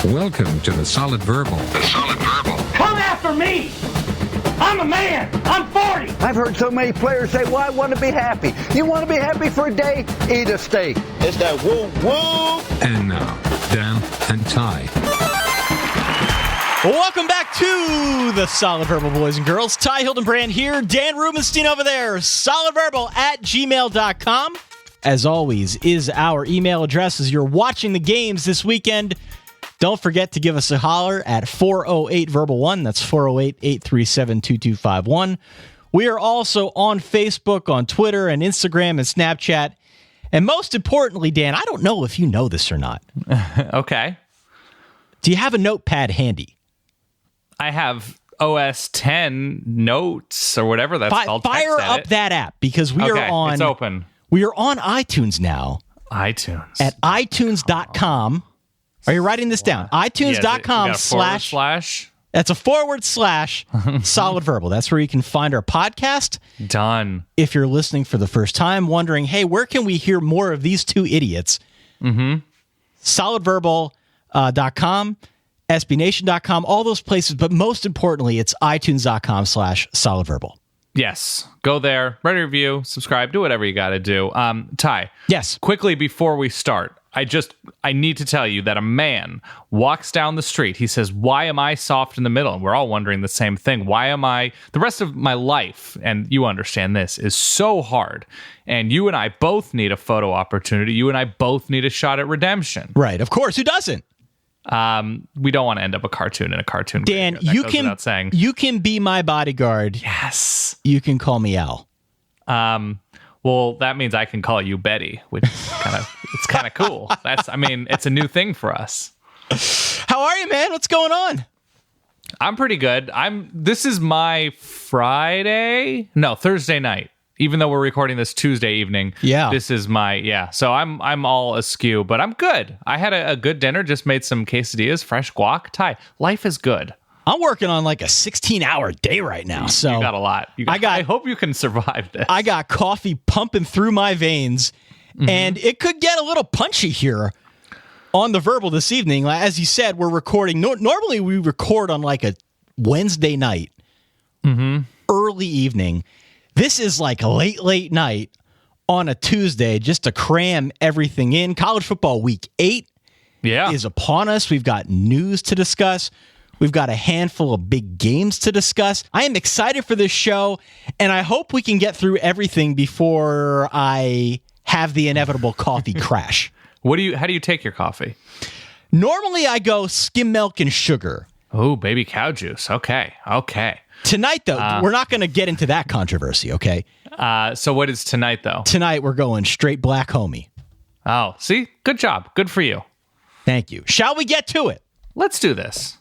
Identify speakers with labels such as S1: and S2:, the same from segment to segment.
S1: Welcome to the Solid Verbal. The Solid Verbal.
S2: Come after me! I'm a man! I'm 40!
S3: I've heard so many players say, well, I want to be happy. You want to be happy for a day? Eat a steak.
S4: It's that woo-woo!
S1: And now, Dan and Ty.
S5: Welcome back to the Solid Verbal, boys and girls. Ty Hildenbrand here, Dan Rubenstein over there, solidverbal@gmail.com. As always, is our email address as you're watching the games this weekend. Don't forget to give us a holler at 408-VERBAL-1. That's 408-837-2251. We are also on Facebook, on Twitter, and Instagram, and Snapchat. And most importantly, Dan, I don't know if you know this or not.
S6: Okay.
S5: Do you have a notepad handy?
S6: I have OS 10 notes or whatever that's called.
S5: Fire up that app because we are on.
S6: It's open.
S5: We are on iTunes now.
S6: iTunes.
S5: At iTunes.com. Are you writing this down? iTunes.com
S6: slash.
S5: That's a / Solid Verbal. That's where you can find our podcast.
S6: Done.
S5: If you're listening for the first time, wondering, hey, where can we hear more of these two idiots? Solidverbal.com, SBNation.com, all those places. But most importantly, it's iTunes.com / Solid Verbal.
S6: Yes. Go there, write a review, subscribe, do whatever you got to do. Ty.
S5: Yes.
S6: Quickly before we start, I need to tell you that a man walks down the street. He says, why am I soft in the middle? And we're all wondering the same thing. Why am I, the rest of my life, and you understand this, is so hard. And you and I both need a photo opportunity. You and I both need a shot at redemption.
S5: Right. Of course. Who doesn't?
S6: We don't want to end up a cartoon in a cartoon.
S5: Dan, you can be my bodyguard.
S6: Yes.
S5: You can call me Al.
S6: Well, that means I can call you Betty, which is kind of cool. It's a new thing for us.
S5: How are you, man? What's going on?
S6: I'm pretty good. This is my Thursday night. Even though we're recording this Tuesday evening.
S5: Yeah.
S6: This is so I'm all askew, but I'm good. I had a good dinner, just made some quesadillas, fresh guac. Ty, life is good.
S5: I'm working on like a 16-hour day right now. So
S6: you got a lot. I hope you can survive this.
S5: I got coffee pumping through my veins, and it could get a little punchy here on the Verbal this evening. As you said, we're recording. Normally, we record on like a Wednesday night, early evening. This is like a late night on a Tuesday just to cram everything in. College football week 8 is upon us. We've got news to discuss. We've got a handful of big games to discuss. I am excited for this show, and I hope we can get through everything before I have the inevitable coffee crash.
S6: How do you take your coffee?
S5: Normally, I go skim milk and sugar.
S6: Oh, baby cow juice. Okay.
S5: Tonight, though, we're not going to get into that controversy, okay?
S6: So what is tonight, though?
S5: Tonight, we're going straight black homie.
S6: Oh, see? Good job. Good for you.
S5: Thank you. Shall we get to it?
S6: Let's do this.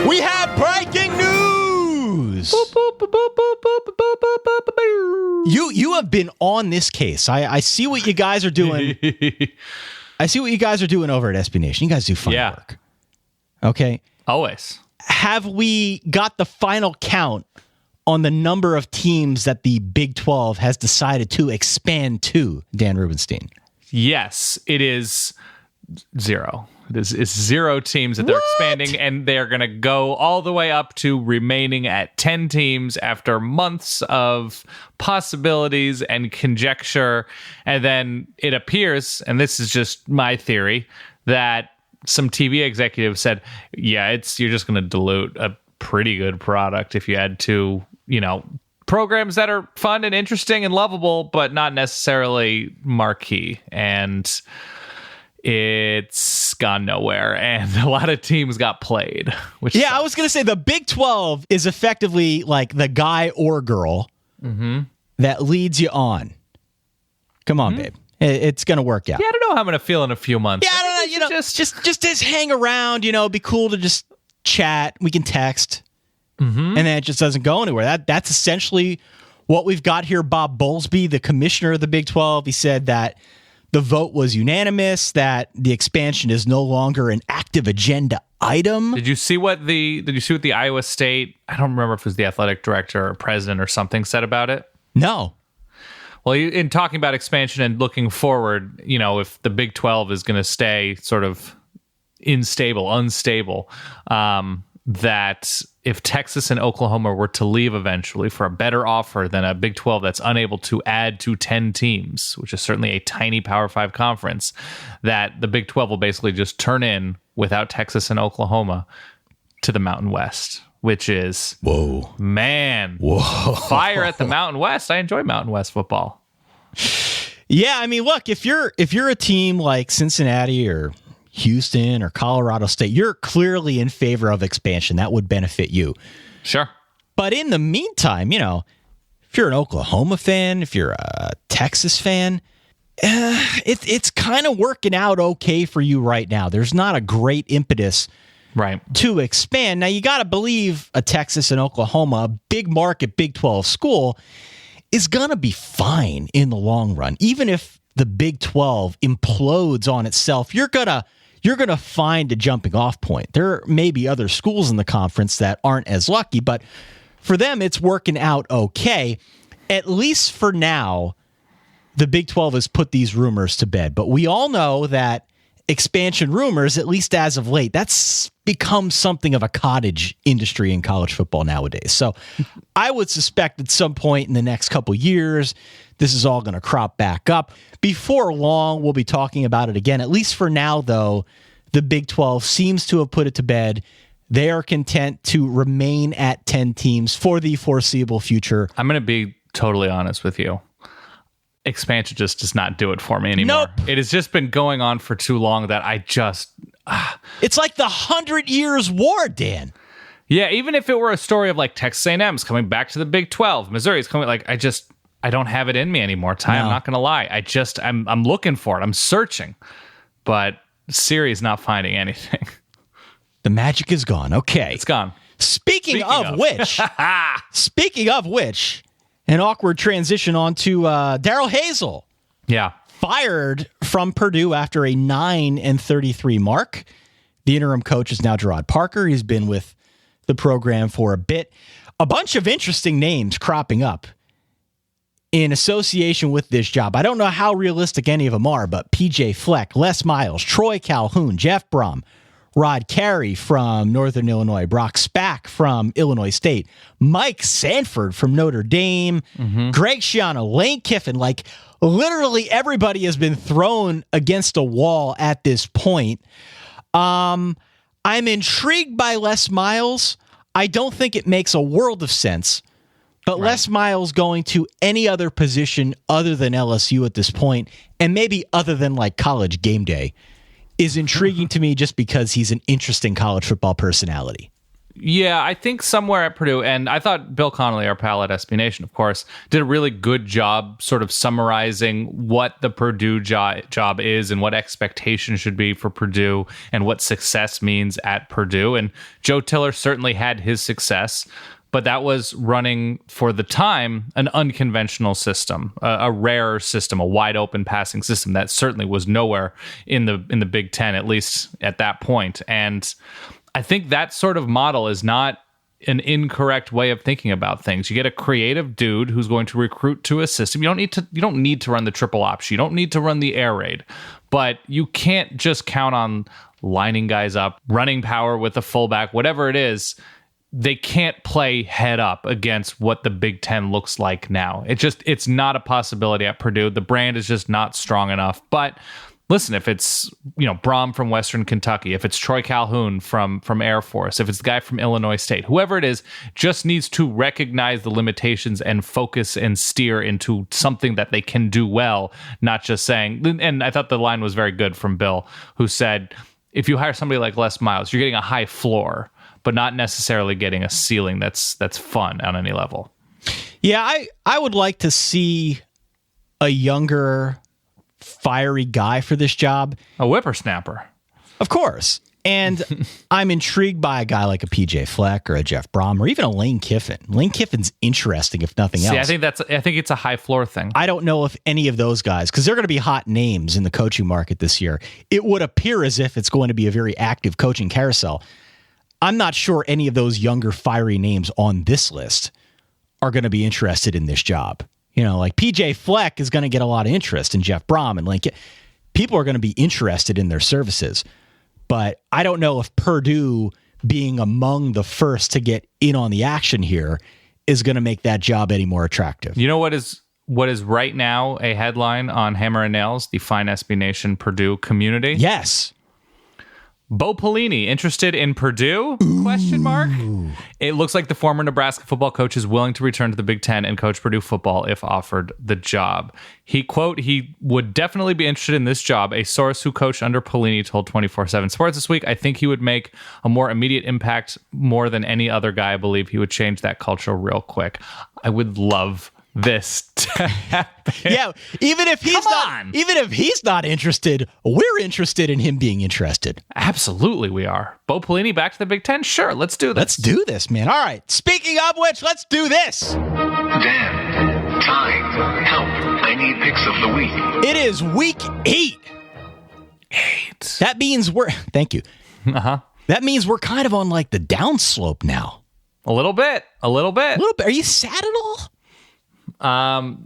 S5: We have breaking news. You have been on this case. I see what you guys are doing. I see what you guys are doing over at SB Nation. You guys do fine work. Okay.
S6: Always.
S5: Have we got the final count on the number of teams that the Big 12 has decided to expand to, Dan Rubenstein?
S6: Yes, it is 0. It's 0 teams that they're expanding, and they're going to go all the way up to remaining at 10 teams after months of possibilities and conjecture. And then it appears, and this is just my theory, that some TV executives said, you're just going to dilute a pretty good product if you add 2, programs that are fun and interesting and lovable, but not necessarily marquee. And it's gone nowhere, and a lot of teams got played. Which sucks.
S5: I was going to say the Big 12 is effectively like the guy or girl that leads you on. Come on, babe. It's going to work out.
S6: Yeah, I don't know how I'm going to feel in a few months.
S5: Yeah, I don't know. Just hang around, be cool to just chat. We can text. And then it just doesn't go anywhere. That's essentially what we've got here. Bob Bowlesby, the commissioner of the Big 12, he said that the vote was unanimous, that the expansion is no longer an active agenda item.
S6: Did you see what the Iowa State, I don't remember if it was the athletic director or president or something, said about it?
S5: No.
S6: Well, in talking about expansion and looking forward, if the Big 12 is going to stay sort of unstable, that if Texas and Oklahoma were to leave eventually for a better offer than a Big 12 that's unable to add to 10 teams, which is certainly a tiny Power 5 conference, that the Big 12 will basically just turn in without Texas and Oklahoma to the Mountain West, which is
S5: whoa,
S6: fire at the Mountain West. I enjoy Mountain West football.
S5: Yeah, I mean, look, if you're a team like Cincinnati or Houston or Colorado State, you're clearly in favor of expansion. That would benefit you.
S6: Sure.
S5: But in the meantime, if you're an Oklahoma fan, if you're a Texas fan, it's kind of working out okay for you right now. There's not a great impetus to expand. Now, you got to believe a Texas and Oklahoma, a big market Big 12 school, is going to be fine in the long run. Even if the Big 12 implodes on itself, you're going to find a jumping off point. There may be other schools in the conference that aren't as lucky, but for them, it's working out okay. At least for now, the Big 12 has put these rumors to bed. But we all know that expansion rumors, at least as of late, that's become something of a cottage industry in college football nowadays. So I would suspect at some point in the next couple years, this is all going to crop back up. Before long, we'll be talking about it again. At least for now, though, the Big 12 seems to have put it to bed. They are content to remain at 10 teams for the foreseeable future.
S6: I'm going to be totally honest with you. Expansion just does not do it for me anymore.
S5: Nope.
S6: It has just been going on for too long that I just...
S5: It's like the 100 Years' War, Dan.
S6: Yeah, even if it were a story of like Texas A&M's coming back to the Big 12, Missouri's coming, I don't have it in me anymore, Ty. No. I'm not going to lie. I'm looking for it. I'm searching. But Siri's not finding anything.
S5: The magic is gone. Okay.
S6: It's gone.
S5: Speaking of which, an awkward transition on to Darrell Hazell.
S6: Yeah.
S5: Fired from Purdue after a 9-33 mark. The interim coach is now Gerard Parker. He's been with the program for a bit. A bunch of interesting names cropping up in association with this job. I don't know how realistic any of them are, but PJ Fleck, Les Miles, Troy Calhoun, Jeff Brom, Rod Carey from Northern Illinois, Brock Spack from Illinois State, Mike Sanford from Notre Dame, Greg Schiano, Lane Kiffin. Literally everybody has been thrown against a wall at this point. I'm intrigued by Les Miles. I don't think it makes a world of sense, but Les Miles going to any other position other than LSU at this point, and maybe other than College Game Day, is intriguing to me just because he's an interesting college football personality.
S6: Yeah, I think somewhere at Purdue, and I thought Bill Connolly, our pal at SB Nation, of course, did a really good job sort of summarizing what the Purdue job is and what expectations should be for Purdue and what success means at Purdue. And Joe Tiller certainly had his success, but that was running, for the time, an unconventional system, a rare system, a wide open passing system that certainly was nowhere in the Big Ten, at least at that point. And I think that sort of model is not an incorrect way of thinking about things. You get a creative dude who's going to recruit to a system. You don't need to run the triple option. You don't need to run the air raid, but you can't just count on lining guys up, running power with a fullback, whatever it is. They can't play head up against what the Big Ten looks like now. It's not a possibility at Purdue. The brand is just not strong enough. But listen, if it's Brom from Western Kentucky, if it's Troy Calhoun from Air Force, if it's the guy from Illinois State, whoever it is, just needs to recognize the limitations and focus and steer into something that they can do well, not just saying. And I thought the line was very good from Bill, who said, if you hire somebody like Les Miles, you're getting a high floor, but not necessarily getting a ceiling that's fun on any level.
S5: Yeah, I would like to see a younger, fiery guy for this job.
S6: A whippersnapper.
S5: Of course. And I'm intrigued by a guy like a PJ Fleck or a Jeff Brom or even a Lane Kiffin. Lane Kiffin's interesting, if nothing else.
S6: I think it's a high floor thing.
S5: I don't know if any of those guys, because they're going to be hot names in the coaching market this year. It would appear as if it's going to be a very active coaching carousel. I'm not sure any of those younger, fiery names on this list are going to be interested in this job. Like PJ Fleck is going to get a lot of interest in Jeff Brom, and like people are going to be interested in their services. But I don't know if Purdue being among the first to get in on the action here is going to make that job any more attractive.
S6: You know what is right now a headline on Hammer and Nails, the Fine SB Nation Purdue community?
S5: Yes.
S6: Bo Pelini interested in Purdue? Question mark. It looks like the former Nebraska football coach is willing to return to the Big Ten and coach Purdue football if offered the job. He would definitely be interested in this job. A source who coached under Pelini told 24/7 Sports this week, I think he would make a more immediate impact more than any other guy. I believe he would change that culture real quick. I would love this to happen.
S5: Yeah, even if he's not interested, we're interested in him being interested.
S6: Absolutely, we are. Bo Pelini back to the Big Ten? Sure, let's do this.
S5: Let's do this, man. All right. Speaking of which, let's do this.
S7: Dan, time, help. I need picks of the week.
S5: It is week 8. That means thank you. That means we're kind of on like the downslope now.
S6: A little bit.
S5: Are you sad at all?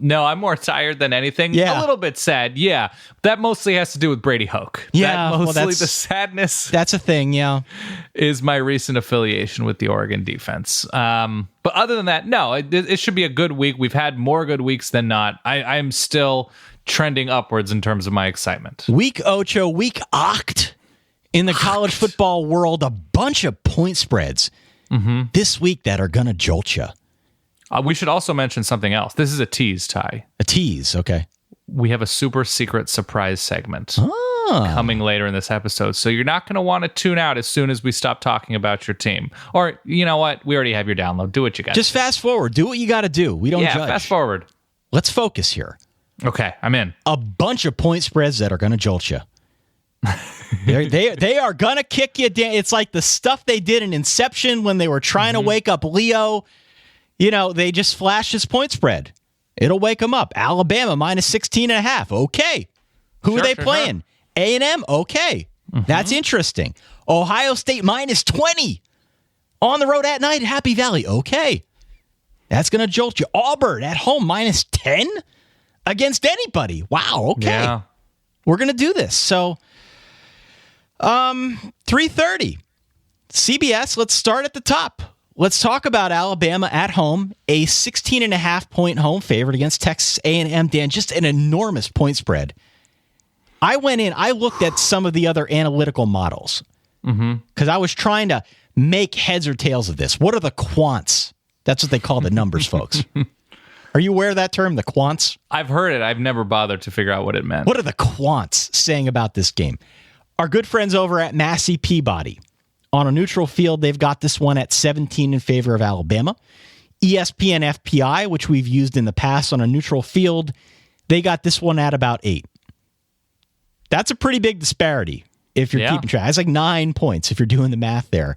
S6: No, I'm more tired than anything.
S5: Yeah.
S6: A little bit sad. Yeah. That mostly has to do with Brady Hoke.
S5: Yeah.
S6: The sadness.
S5: That's a thing. Yeah.
S6: Is my recent affiliation with the Oregon defense. But other than that, no, it should be a good week. We've had more good weeks than not. I'm still trending upwards in terms of my excitement.
S5: Week Ocho, week Oct in the college football world, a bunch of point spreads this week that are going to jolt you.
S6: We should also mention something else. This is a tease, Ty.
S5: A tease, okay.
S6: We have a super secret surprise segment coming later in this episode. So you're not going to want to tune out as soon as we stop talking about your team. Or, you know what? We already have your download. Do what you got.
S5: Just fast forward. Do what you got to do. We don't judge.
S6: Fast forward.
S5: Let's focus here.
S6: Okay, I'm in.
S5: A bunch of point spreads that are going to jolt you. They are going to kick you down. It's like the stuff they did in Inception when they were trying to wake up Leo. They just flash his point spread. It'll wake them up. Alabama minus 16.5. Okay. Who are they playing? A&M? Okay. That's interesting. Ohio State minus 20. On the road at night at Happy Valley. Okay. That's going to jolt you. Auburn at home minus 10 against anybody. Wow. Okay.
S6: Yeah.
S5: We're going to do this. So, 3:30. CBS, let's start at the top. Let's talk about Alabama at home, a 16.5-point home favorite against Texas A&M. Dan, just an enormous point spread. I went in, I looked at some of the other analytical models because I was trying to make heads or tails of this. What are the quants? That's what they call the numbers, folks. Are you aware of that term, the quants?
S6: I've heard it. I've never bothered to figure out what it meant.
S5: What are the quants saying about this game? Our good friends over at Massey Peabody. On a neutral field, they've got this one at 17 in favor of Alabama. ESPN FPI, which we've used in the past on a neutral field, they got this one at about 8. That's a pretty big disparity if you're keeping track. It's like 9 points if you're doing the math there.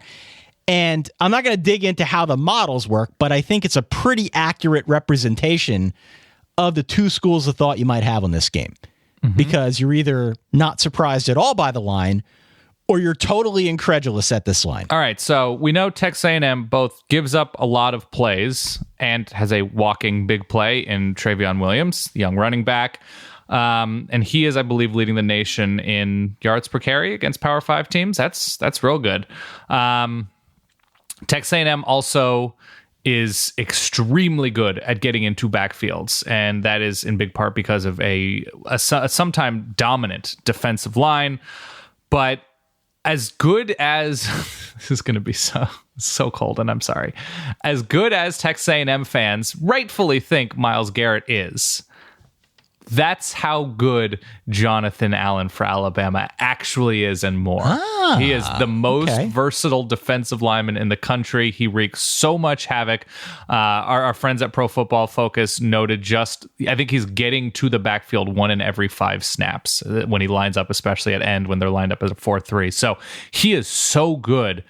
S5: And I'm not going to dig into how the models work, but I think it's a pretty accurate representation of the two schools of thought you might have on this game. Because you're either not surprised at all by the line or you're totally incredulous at this line.
S6: All right, so we know Texas A&M both gives up a lot of plays and has a walking big play in Travion Williams, the young running back. And he is, I believe, leading the nation in yards per carry against Power 5 teams. That's real good. Texas A&M also is extremely good at getting into backfields, and that is in big part because of a sometime dominant defensive line. But as good as this is going to be so cold, and I'm sorry, as good as Texas A&M fans rightfully think Myles Garrett is, that's how good Jonathan Allen for Alabama actually is and more. He is the most versatile defensive lineman in the country. He wreaks so much havoc. Our friends at Pro Football Focus noted I think he's getting to the backfield 1 in every 5 snaps when he lines up, especially at end when they're lined up as a 4-3. So he is so good.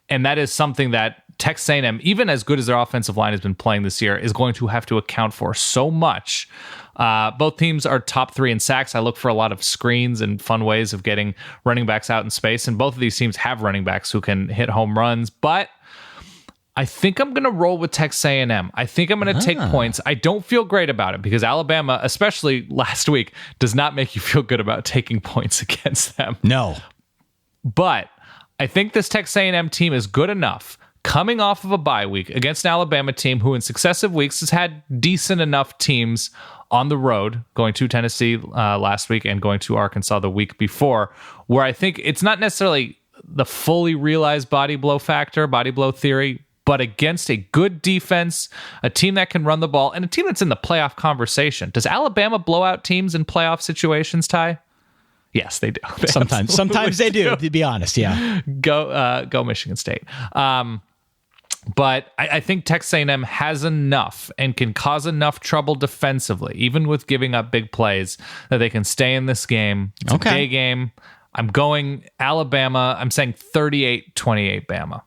S6: And that is something that Texas A&M, even as good as their offensive line has been playing this year, is going to have to account for so much. Both teams are top 3 in sacks. I look for a lot of screens and fun ways of getting running backs out in space, and both of these teams have running backs who can hit home runs. But I think I'm going to roll with Texas A&M. I think I'm going to take points. I don't feel great about it because Alabama, especially last week, does not make you feel good about taking points against them.
S5: No.
S6: But I think this Texas A&M team is good enough coming off of a bye week against an Alabama team who in successive weeks has had decent enough teams on the road, going to Tennessee last week and going to Arkansas the week before, where I think it's not necessarily the fully realized body blow theory, but against a good defense, a team that can run the ball, and a team that's in the playoff conversation. Does Alabama blow out teams in playoff situations, Ty? Yes, they do.
S5: Sometimes they do, to be honest, yeah.
S6: Go Michigan State. But I think Texas A&M has enough and can cause enough trouble defensively, even with giving up big plays, that they can stay in this game. It's a day game. I'm going Alabama. I'm saying 38-28 Bama.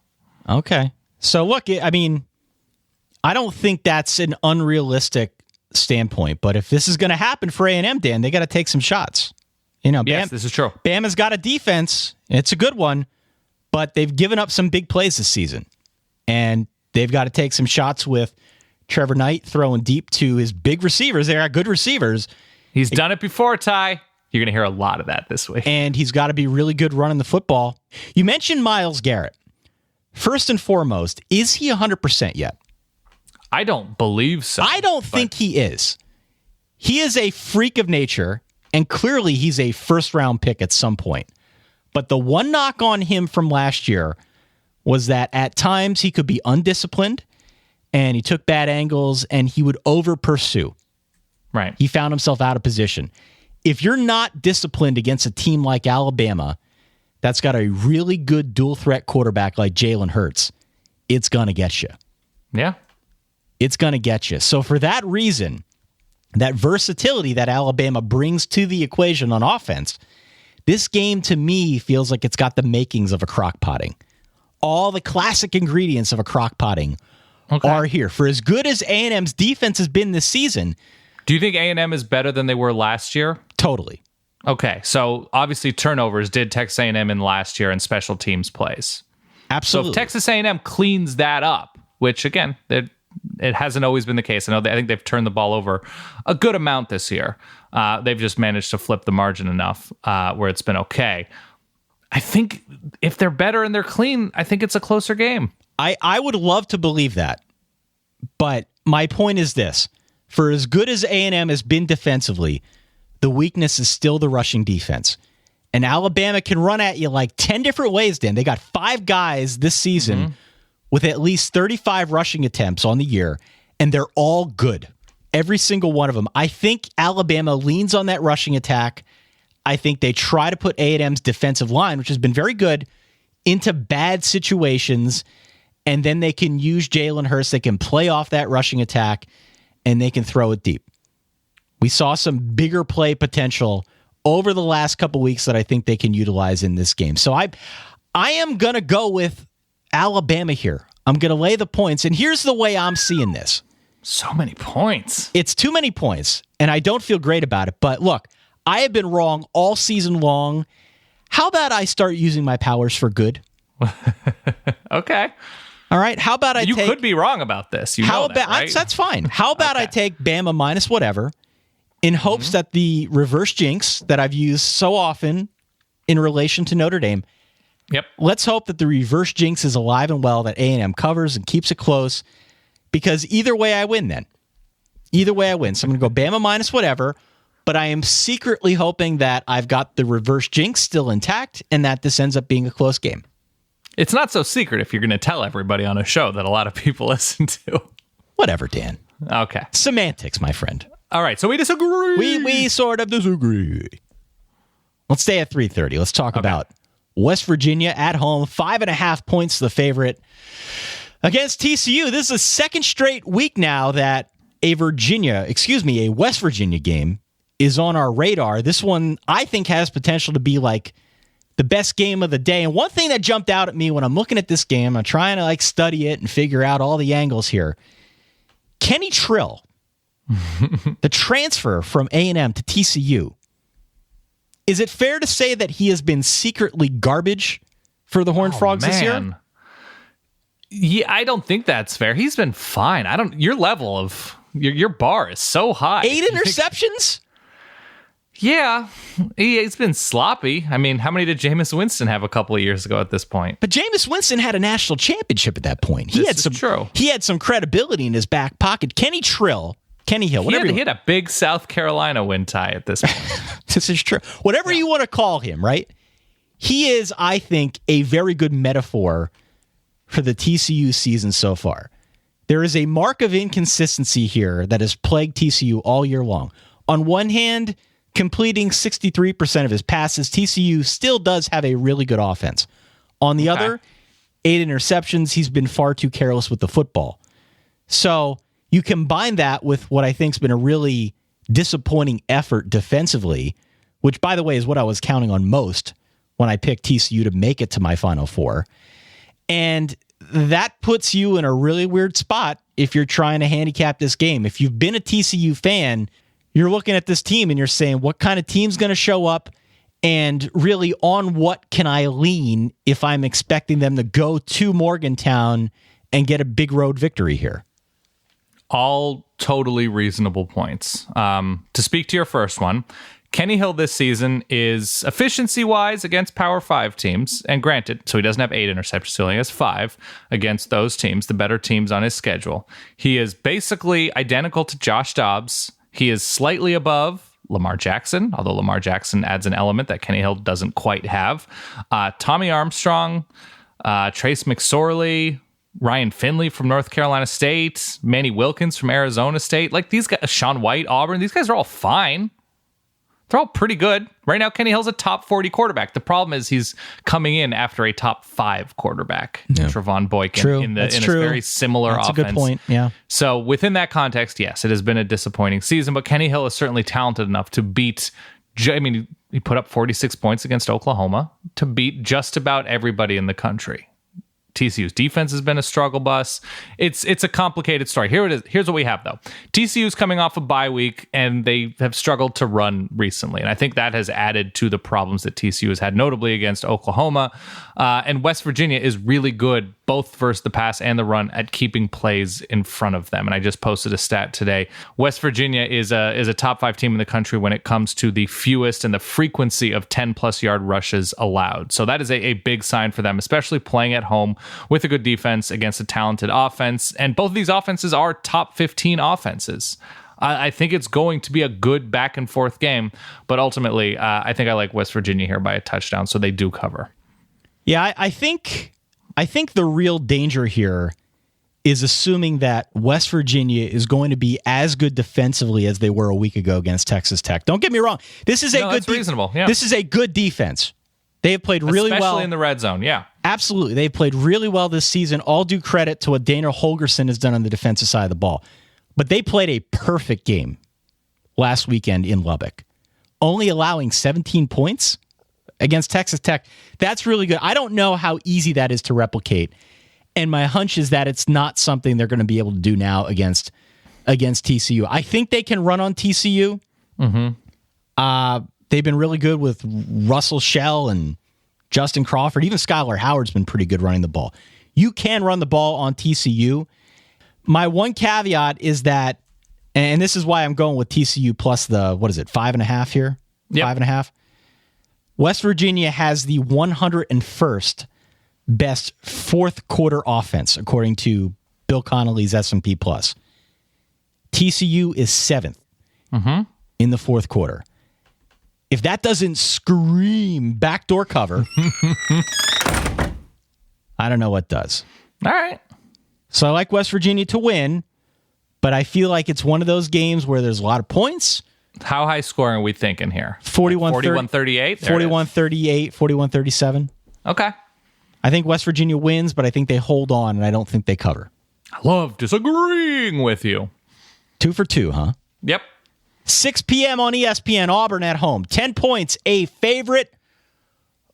S5: Okay. So look, I mean, I don't think that's an unrealistic standpoint, but if this is going to happen for A&M, Dan, they got to take some shots. You know,
S6: yes, this is true.
S5: Bama's got a defense. It's a good one, but they've given up some big plays this season, and they've got to take some shots with Trevor Knight throwing deep to his big receivers. They are good receivers.
S6: He's done it before, Ty. You're going to hear a lot of that this week.
S5: And he's got to be really good running the football. You mentioned Myles Garrett. First and foremost, is he 100% yet?
S6: I don't believe so.
S5: I don't think he is. He is a freak of nature, and clearly he's a first-round pick at some point. But the one knock on him from last year was that at times he could be undisciplined, and he took bad angles, and he would over-pursue.
S6: Right.
S5: He found himself out of position. If you're not disciplined against a team like Alabama that's got a really good dual-threat quarterback like Jalen Hurts, it's going to get you.
S6: Yeah.
S5: It's going to get you. So for that reason, that versatility that Alabama brings to the equation on offense, this game to me feels like it's got the makings of a crock-potting. All the classic ingredients of a crock-potting are here. For as good as A&M's defense has been this season...
S6: Do you think A&M is better than they were last year?
S5: Totally.
S6: Okay, so obviously turnovers did Texas A&M in last year and special teams plays.
S5: Absolutely.
S6: So if Texas A&M cleans that up, which again, it hasn't always been the case. I think they've turned the ball over a good amount this year. They've just managed to flip the margin enough where it's been okay. I think if they're better and they're clean, I think it's a closer game.
S5: I would love to believe that. But my point is this. For as good as A&M has been defensively, the weakness is still the rushing defense. And Alabama can run at you like 10 different ways, Dan. They got 5 guys this season with at least 35 rushing attempts on the year, and they're all good. Every single one of them. I think Alabama leans on that rushing attack. I think they try to put A&M's defensive line, which has been very good, into bad situations, and then they can use Jalen Hurts. They can play off that rushing attack, and they can throw it deep. We saw some bigger play potential over the last couple weeks that I think they can utilize in this game. So I am going to go with Alabama here. I'm going to lay the points, and here's the way I'm seeing this.
S6: So many points.
S5: It's too many points, and I don't feel great about it. But look, I have been wrong all season long. How about I start using my powers for good?
S6: Okay.
S5: All right. How about
S6: You could be wrong about this. Right?
S5: That's fine. How about I take Bama minus whatever in hopes that the reverse jinx that I've used so often in relation to Notre Dame.
S6: Yep.
S5: Let's hope that the reverse jinx is alive and well, that A&M covers and keeps it close, because either way I win then. Either way I win. So I'm going to go Bama minus whatever, but I am secretly hoping that I've got the reverse jinx still intact and that this ends up being a close game.
S6: It's not so secret if you're going to tell everybody on a show that a lot of people listen to.
S5: Whatever, Dan.
S6: Okay.
S5: Semantics, my friend.
S6: All right, so we disagree.
S5: We sort of disagree. Let's stay at 3:30. Let's talk about West Virginia at home, 5.5 points the favorite against TCU. This is the second straight week now that a West Virginia game is on our radar. This one, I think, has potential to be like the best game of the day. And one thing that jumped out at me when I'm looking at this game, I'm trying to study it and figure out all the angles here. Kenny Trill, the transfer from A&M to TCU, is it fair to say that he has been secretly garbage for the Horned Frogs this year?
S6: Yeah, I don't think that's fair. He's been fine. Your level of your bar is so high.
S5: 8 interceptions?
S6: Yeah, he's been sloppy. I mean, how many did Jameis Winston have a couple of years ago at this point?
S5: But Jameis Winston had a national championship at that point. He had some credibility in his back pocket. Kenny Hill, whatever.
S6: He had a big South Carolina win tie at this point.
S5: This is true. Whatever you want to call him, right? He is, I think, a very good metaphor for the TCU season so far. There is a mark of inconsistency here that has plagued TCU all year long. On one hand, completing 63% of his passes, TCU still does have a really good offense. On the other, 8 interceptions, he's been far too careless with the football. So you combine that with what I think has been a really disappointing effort defensively, which, by the way, is what I was counting on most when I picked TCU to make it to my Final Four. And that puts you in a really weird spot if you're trying to handicap this game. If you've been a TCU fan, you're looking at this team and you're saying, what kind of team's going to show up? And really, on what can I lean if I'm expecting them to go to Morgantown and get a big road victory here?
S6: All totally reasonable points. To speak to your first one, Kenny Hill this season is efficiency-wise against Power 5 teams, and granted, so he doesn't have 8 interceptions, so he only has 5 against those teams, the better teams on his schedule. He is basically identical to Josh Dobbs. He is slightly above Lamar Jackson, although Lamar Jackson adds an element that Kenny Hill doesn't quite have. Tommy Armstrong, Trace McSorley, Ryan Finley from North Carolina State, Manny Wilkins from Arizona State. Like these guys, Sean White, Auburn, these guys are all fine. They're all pretty good. Right now, Kenny Hill's a top 40 quarterback. The problem is he's coming in after a top 5 quarterback, Trevon Boykin, in a very similar offense.
S5: That's a good point, yeah.
S6: So within that context, yes, it has been a disappointing season, but Kenny Hill is certainly talented enough to beat, he put up 46 points against Oklahoma to beat just about everybody in the country. TCU's defense has been a struggle bus. It's a complicated story. Here it is. Here's what we have, though. TCU's coming off a bye week, and they have struggled to run recently. And I think that has added to the problems that TCU has had, notably against Oklahoma. And West Virginia is really good, both versus the pass and the run, at keeping plays in front of them. And I just posted a stat today. West Virginia is a top 5 team in the country when it comes to the fewest and the frequency of 10-plus yard rushes allowed. So that is a big sign for them, especially playing at home with a good defense against a talented offense. And both of these offenses are top 15 offenses. I think it's going to be a good back and forth game, but ultimately, I think I like West Virginia here by a touchdown, so they do cover.
S5: Yeah, I think the real danger here is assuming that West Virginia is going to be as good defensively as they were a week ago against Texas Tech. Don't get me wrong. This is
S6: reasonable. Yeah.
S5: This is a good defense. They have played really well.
S6: Especially in the red zone, yeah.
S5: Absolutely. They've played really well this season. All due credit to what Dana Holgorsen has done on the defensive side of the ball. But they played a perfect game last weekend in Lubbock, only allowing 17 points against Texas Tech. That's really good. I don't know how easy that is to replicate. And my hunch is that it's not something they're going to be able to do now against TCU. I think they can run on TCU. Mm-hmm. They've been really good with Russell Shell and Justin Crawford. Even Skylar Howard's been pretty good running the ball. You can run the ball on TCU. My one caveat is that, and this is why I'm going with TCU plus the, 5.5 here?
S6: Yep.
S5: 5.5. West Virginia has the 101st best fourth quarter offense, according to Bill Connolly's S&P Plus. TCU is 7th in the fourth quarter. If that doesn't scream backdoor cover, I don't know what does.
S6: All right.
S5: So I like West Virginia to win, but I feel like it's one of those games where there's a lot of points.
S6: How high scoring are we thinking here?
S5: 41-38? 41-38, 41-37.
S6: Okay.
S5: I think West Virginia wins, but I think they hold on, and I don't think they cover.
S6: I love disagreeing with you.
S5: 2 for 2, huh?
S6: Yep.
S5: 6 p.m. on ESPN, Auburn at home. 10 points, a favorite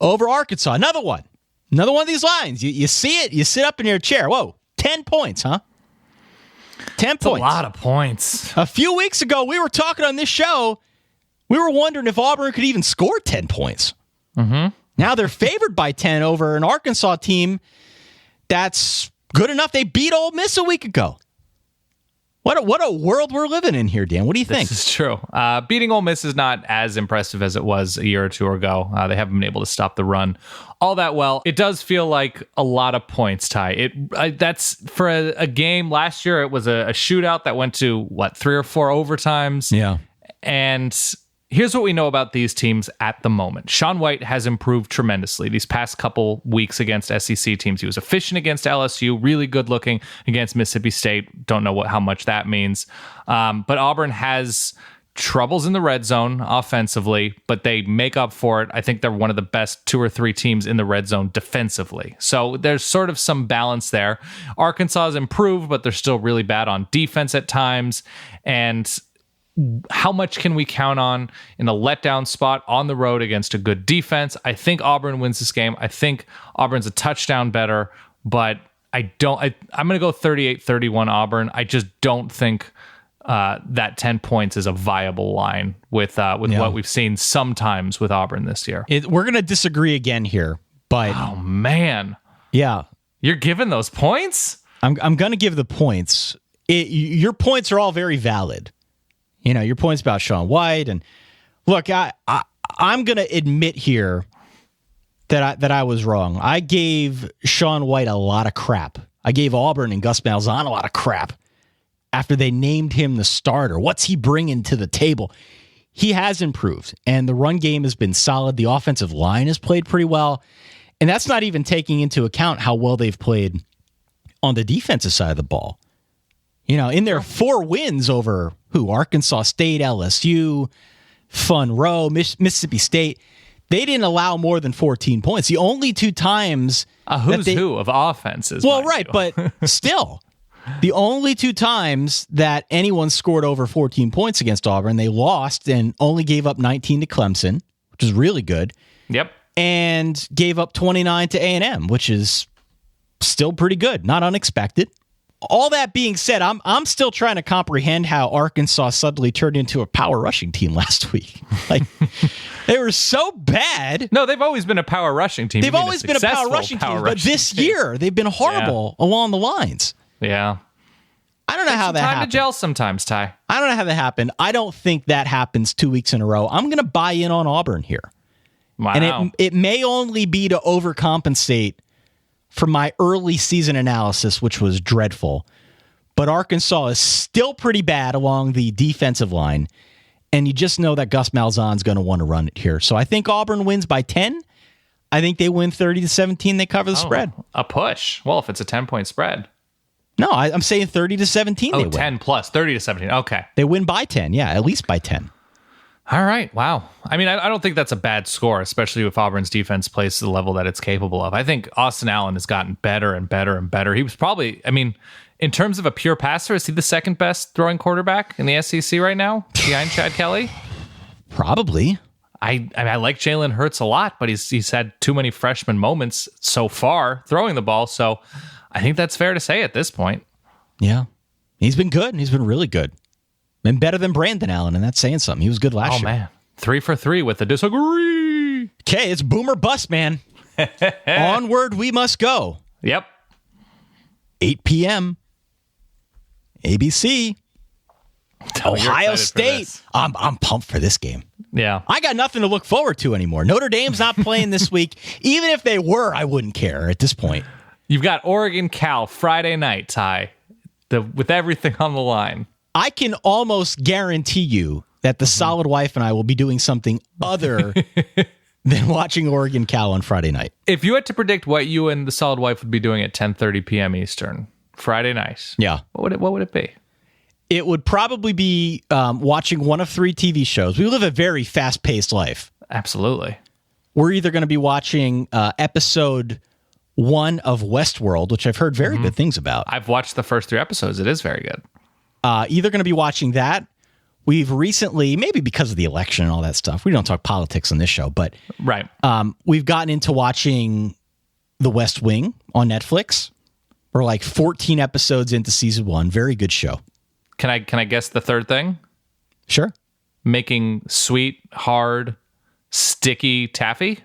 S5: over Arkansas. Another one of these lines. You see it, you sit up in your chair. Whoa, 10 points, huh? 10 points.
S6: A lot of points.
S5: A few weeks ago, we were talking on this show, we were wondering if Auburn could even score 10 points. Mm-hmm. Now they're favored by 10 over an Arkansas team that's Good enough. They beat Ole Miss a week ago. What a world we're living in here, Dan. What do you think?
S6: This is true. Beating Ole Miss is not as impressive as it was a year or two ago. They haven't been able to stop the run all that well. It does feel like a lot of points, Ty. That's for a game last year. It was a shootout that went to 3 or 4 overtimes.
S5: Yeah.
S6: And here's what we know about these teams at the moment. Shaun White has improved tremendously these past couple weeks against SEC teams. He was efficient against LSU, really good looking against Mississippi State. Don't know how much that means. But Auburn has troubles in the red zone offensively, but they make up for it. I think they're one of the best 2 or 3 teams in the red zone defensively. So there's sort of some balance there. Arkansas has improved, but they're still really bad on defense at times. And how much can we count on in a letdown spot on the road against a good defense? I think Auburn wins this game. I think Auburn's a touchdown better, but I'm going to go 38-31 Auburn. I just don't think that 10 points is a viable line with what we've seen sometimes with Auburn this year.
S5: We're going to disagree again here, but
S6: oh man,
S5: yeah,
S6: you're giving those points.
S5: I'm going to give the points. Your points are all very valid. Your points about Shaun White, and look, I'm going to admit here that I was wrong. I gave Shaun White a lot of crap. I gave Auburn and Gus Malzahn a lot of crap after they named him the starter. What's he bringing to the table? He has improved, and the run game has been solid. The offensive line has played pretty well, and that's not even taking into account how well they've played on the defensive side of the ball. In their 4 wins over Arkansas State, LSU, Fun Row, Mississippi State, they didn't allow more than 14 points. The only 2 times
S6: who of offenses.
S5: Well, right, but still, the only 2 times that anyone scored over 14 points against Auburn, they lost and only gave up 19 to Clemson, which is really good.
S6: Yep.
S5: And gave up 29 to A&M, which is still pretty good, not unexpected. All that being said, I'm still trying to comprehend how Arkansas suddenly turned into a power rushing team last week. They were so bad.
S6: No, they've always been a power rushing team.
S5: They've always been a power rushing team, but this year they've been horrible along the lines.
S6: Yeah.
S5: I don't know how that happened.
S6: Time to gel sometimes, Ty.
S5: I don't know how that happened. I don't think that happens 2 weeks in a row. I'm going to buy in on Auburn here.
S6: Wow.
S5: And it may only be to overcompensate for my early season analysis, which was dreadful. But Arkansas is still pretty bad along the defensive line, and you just know that Gus Malzahn's going to want to run it here. So I think Auburn wins by 10. I think they win 30-17. They cover the spread.
S6: A push. Well, if it's a 10-point spread.
S5: No, I'm saying 30-17 they win.
S6: 10 plus, 30-17. Okay.
S5: They win by 10. Yeah, at least by 10.
S6: All right. Wow. I mean, I don't think that's a bad score, especially if Auburn's defense plays to the level that it's capable of. I think Austin Allen has gotten better and better and better. He was probably, in terms of a pure passer, is he the second best throwing quarterback in the SEC right now behind Chad Kelly?
S5: Probably.
S6: I like Jalen Hurts a lot, but he's had too many freshman moments so far throwing the ball. So I think that's fair to say at this point.
S5: Yeah. He's been good. He's been really good. Been better than Brandon Allen, and that's saying something. He was good last year. Oh, man.
S6: 3 for 3 with the disagree.
S5: Okay, it's boom or bust, man. Onward we must go.
S6: Yep.
S5: 8 p.m. ABC. Ohio State. I'm pumped for this game.
S6: Yeah.
S5: I got nothing to look forward to anymore. Notre Dame's not playing this week. Even if they were, I wouldn't care at this point.
S6: You've got Oregon Cal Friday night, Ty, with everything on the line.
S5: I can almost guarantee you that the Solid Wife and I will be doing something other than watching Oregon Cal on Friday night.
S6: If you had to predict what you and the Solid Wife would be doing at 10:30 p.m. Eastern, Friday night, what would it be?
S5: It would probably be watching one of 3 TV shows. We live a very fast-paced life.
S6: Absolutely.
S5: We're either going to be watching episode 1 of Westworld, which I've heard very good things about.
S6: I've watched the first 3 episodes. It is very good.
S5: Either going to be watching that. We've recently, maybe because of the election and all that stuff, we don't talk politics on this show, but
S6: right.
S5: We've gotten into watching The West Wing on Netflix. We're like 14 episodes into season 1. Very good show.
S6: Can I guess the third thing?
S5: Sure.
S6: Making sweet, hard, sticky taffy?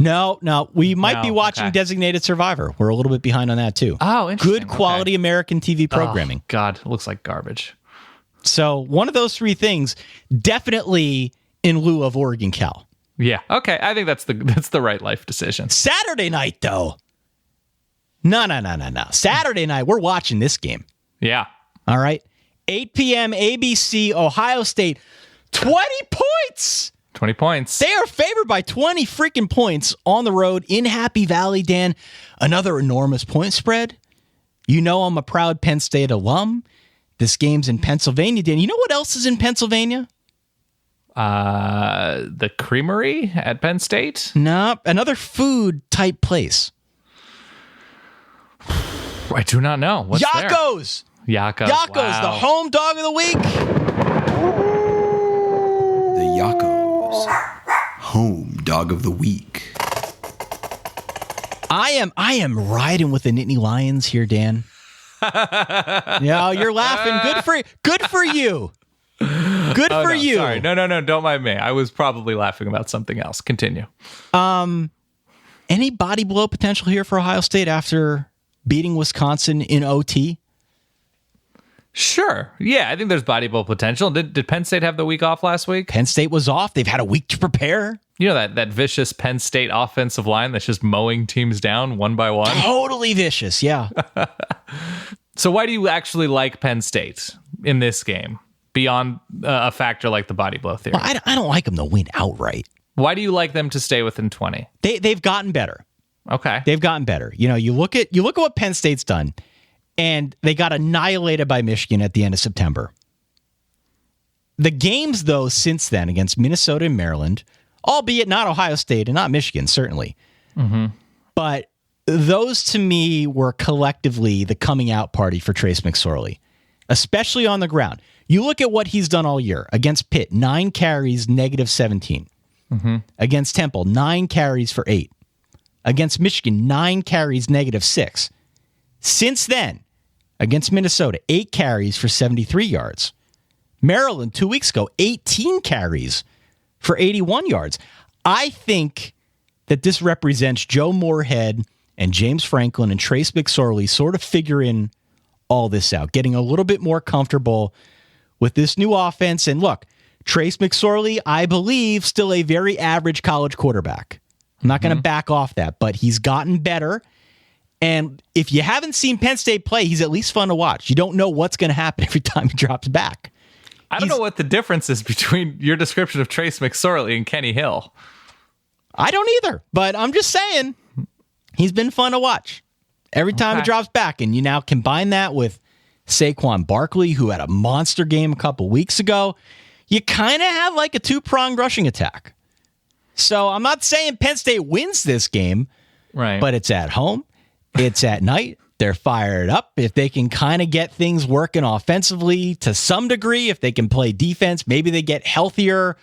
S5: No. We might be
S6: No,
S5: watching
S6: okay.
S5: Designated Survivor. We're a little bit behind on that, too.
S6: Oh, interesting.
S5: Good quality American TV programming.
S6: Oh, God, it looks like garbage.
S5: So one of those three things, definitely in lieu of Oregon Cal.
S6: Yeah. Okay. I think that's the right life decision.
S5: Saturday night, though. No. Saturday night, we're watching this game.
S6: Yeah.
S5: All right. 8 p.m. ABC, Ohio State. 20 points.
S6: 20 points.
S5: They are favored by 20 freaking points on the road in Happy Valley, Dan. Another enormous point spread. You know I'm a proud Penn State alum. This game's in Pennsylvania, Dan. You know what else is in Pennsylvania?
S6: The Creamery at Penn State?
S5: No, another food type place.
S6: I do not know. What's there?
S5: Yakko's.
S6: Yakko's.
S5: Yakko's,
S6: Wow.
S5: the home dog of the week.
S8: The Yakko's Home Dog of the Week.
S5: I am riding with the Nittany Lions here, Dan. Yeah, you're laughing. Good for you. Good
S6: Oh,
S5: for
S6: no,
S5: you.
S6: Sorry. No. Don't mind me. I was probably laughing about something else. Continue.
S5: Any body blow potential here for Ohio State after beating Wisconsin in OT?
S6: Sure. Yeah, I think there's body blow potential. Did Penn State have the week off last week?
S5: Penn State was off. They've had a week to prepare.
S6: You know that vicious Penn State offensive line that's just mowing teams down one by one?
S5: Totally vicious, yeah.
S6: So why do you actually like Penn State in this game beyond a factor like the body blow theory?
S5: Well, I don't like them to win outright.
S6: Why do you like them to stay within 20?
S5: They've gotten better.
S6: Okay.
S5: They've gotten better. You know, you look at what Penn State's done, and they got annihilated by Michigan at the end of September. The games, though, since then against Minnesota and Maryland, albeit not Ohio State and not Michigan, certainly. Mm-hmm. But those, to me, were collectively the coming out party for Trace McSorley, especially on the ground. You look at what he's done all year. Against Pitt, 9 carries, -17. Mm-hmm. Against Temple, 9 carries for 8. Against Michigan, 9 carries, -6. Since then, against Minnesota, 8 carries for 73 yards. Maryland, 2 weeks ago, 18 carries for 81 yards. I think that this represents Joe Moorhead and James Franklin and Trace McSorley sort of figuring all this out, getting a little bit more comfortable with this new offense. And look, Trace McSorley, I believe, still a very average college quarterback. I'm not going to back off that, but he's gotten better. And if you haven't seen Penn State play, he's at least fun to watch. You don't know what's going to happen every time he drops back.
S6: I don't know what the difference is between your description of Trace McSorley and Kenny Hill.
S5: I don't either, but I'm just saying he's been fun to watch every time he drops back. And you now combine that with Saquon Barkley, who had a monster game a couple weeks ago. You kind of have like a two-pronged rushing attack. So I'm not saying Penn State wins this game,
S6: Right.
S5: but it's at home. It's at night. They're fired up. If they can kind of get things working offensively to some degree, if they can play defense, maybe they get healthier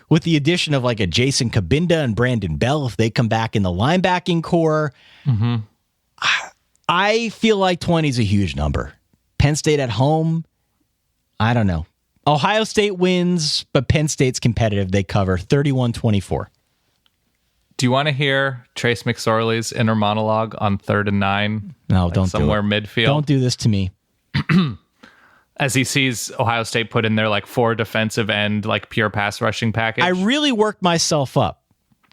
S5: with the addition of like a Jason Kabinda and Brandon Bell if they come back in the linebacking core. Mm-hmm. I feel like 20 is a huge number. Penn State at home, I don't know. Ohio State wins, but Penn State's competitive. They cover 31-24.
S6: Do you want to hear Trace McSorley's inner monologue on 3rd and 9?
S5: No,
S6: like
S5: don't
S6: somewhere
S5: do it.
S6: midfield.
S5: Don't do this to me.
S6: As he sees Ohio State put in their like 4 defensive end, like pure pass rushing package.
S5: I really worked myself up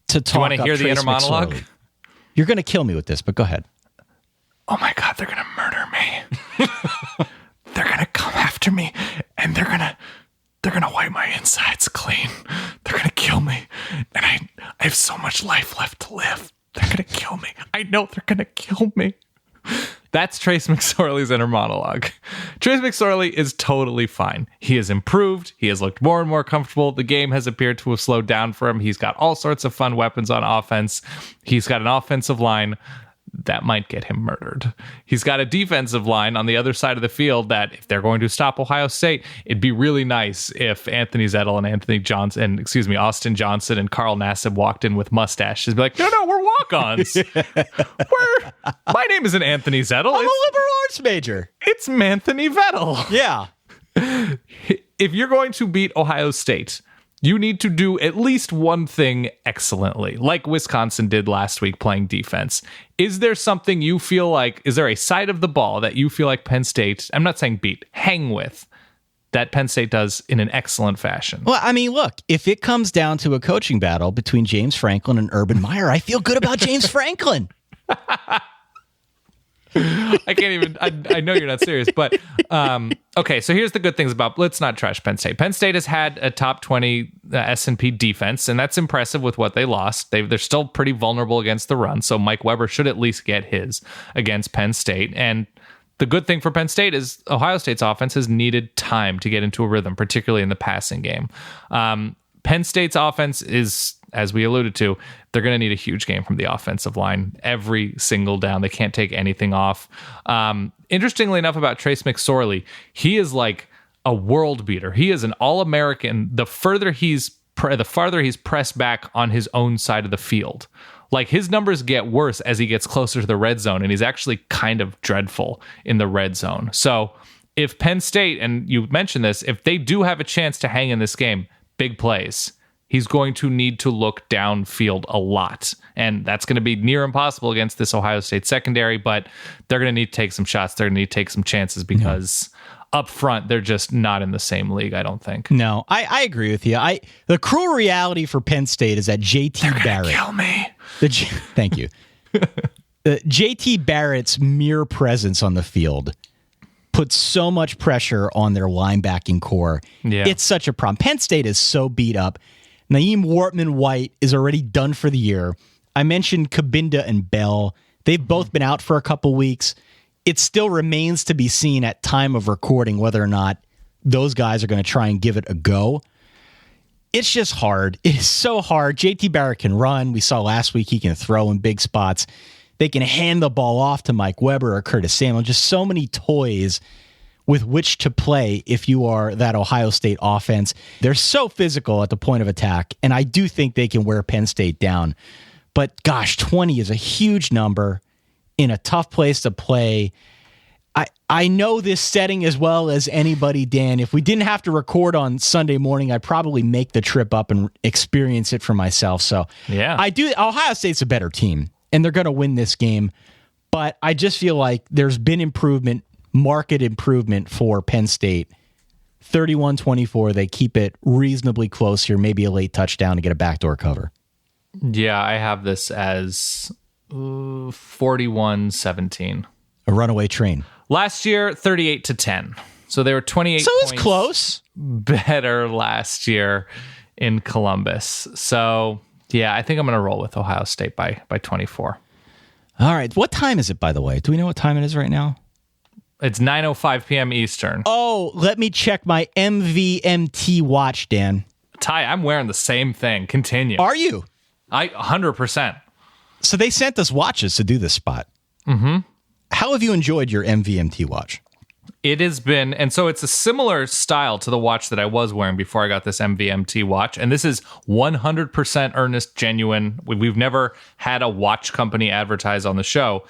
S5: to talk.
S6: Do you want to
S5: up
S6: hear the
S5: Trace
S6: inner monologue?
S5: McSorley. You're going to kill me with this, but go ahead.
S6: Oh my God, they're going to murder me. They're going to come after me and they're going to wipe my insides clean. They're going to kill me. And I have so much life left to live. They're going to kill me. I know they're going to kill me. That's Trace McSorley's inner monologue. Trace McSorley is totally fine. He has improved. He has looked more and more comfortable. The game has appeared to have slowed down for him. He's got all sorts of fun weapons on offense. He's got an offensive line that might get him murdered. He's got a defensive line on the other side of the field that if they're going to stop Ohio State, it'd be really nice if Anthony Zettel and Austin Johnson and Carl Nassib walked in with mustaches. Be like, no, we're walk-ons. My name isn't Anthony Zettel.
S5: I'm a liberal arts major.
S6: It's Manthony Vettel.
S5: Yeah.
S6: If you're going to beat Ohio State, You need to do at least one thing excellently, like Wisconsin did last week playing defense. Is there something you feel like, is there a side of the ball that you feel like Penn State, I'm not saying beat, hang with, that Penn State does in an excellent fashion?
S5: Well, I mean, look, if it comes down to a coaching battle between James Franklin and Urban Meyer, I feel good about James Franklin.
S6: I can't even, I know you're not serious, but okay, so here's the good things about, let's not trash Penn State. Penn State has had a top 20 S&P defense, and that's impressive with what they lost. They're still pretty vulnerable against the run, so Mike Weber should at least get his against Penn State. And the good thing for Penn State is Ohio State's offense has needed time to get into a rhythm, particularly in the passing game. Penn State's offense is, as we alluded to, they're going to need a huge game from the offensive line every single down. They can't take anything off. Interestingly enough about Trace McSorley, he is like a world beater. He is an All-American. The farther he's pressed back on his own side of the field. Like, his numbers get worse as he gets closer to the red zone, and he's actually kind of dreadful in the red zone. So if Penn State, and you mentioned this, if they do have a chance to hang in this game, big plays, he's going to need to look downfield a lot. And that's going to be near impossible against this Ohio State secondary, but they're going to need to take some shots. They're going to need to take some chances because up front, they're just not in the same league, I don't think.
S5: No, I agree with you. The cruel reality for Penn State is that JT Barrett.
S6: Kill me.
S5: Thank you. JT Barrett's mere presence on the field puts so much pressure on their linebacking core.
S6: Yeah.
S5: It's such a problem. Penn State is so beat up. Naeem Wortman-White is already done for the year. I mentioned Kabinda and Bell. They've both been out for a couple weeks. It still remains to be seen at time of recording whether or not those guys are going to try and give it a go. It's just hard. It is so hard. JT Barrett can run. We saw last week he can throw in big spots. They can hand the ball off to Mike Weber or Curtis Samuel. Just so many toys with which to play if you are that Ohio State offense. They're so physical at the point of attack, and I do think they can wear Penn State down. But gosh, 20 is a huge number in a tough place to play. I know this setting as well as anybody, Dan. If we didn't have to record on Sunday morning, I'd probably make the trip up and experience it for myself. So
S6: yeah,
S5: I do. Ohio State's a better team, and they're going to win this game. But I just feel like there's been improvement, market improvement for Penn State. 31-24, they keep it reasonably close here, maybe a late touchdown to get a backdoor cover.
S6: Yeah, I have this as 41-17.
S5: A runaway train.
S6: Last year, 38-10. So they were 28
S5: So it's
S6: points
S5: close.
S6: better last year in Columbus. So, yeah, I think I'm going to roll with Ohio State by 24.
S5: All right. What time is it, by the way? Do we know what time it is right now?
S6: It's 9:05 p.m. Eastern.
S5: Oh, let me check my MVMT watch, Dan.
S6: Ty, I'm wearing the same thing. Continue.
S5: Are you?
S6: 100%.
S5: So they sent us watches to do this spot. Mm-hmm. How have you enjoyed your MVMT watch?
S6: It has been, and so it's a similar style to the watch that I was wearing before I got this MVMT watch. And this is 100% earnest, genuine. We've never had a watch company advertise on the show.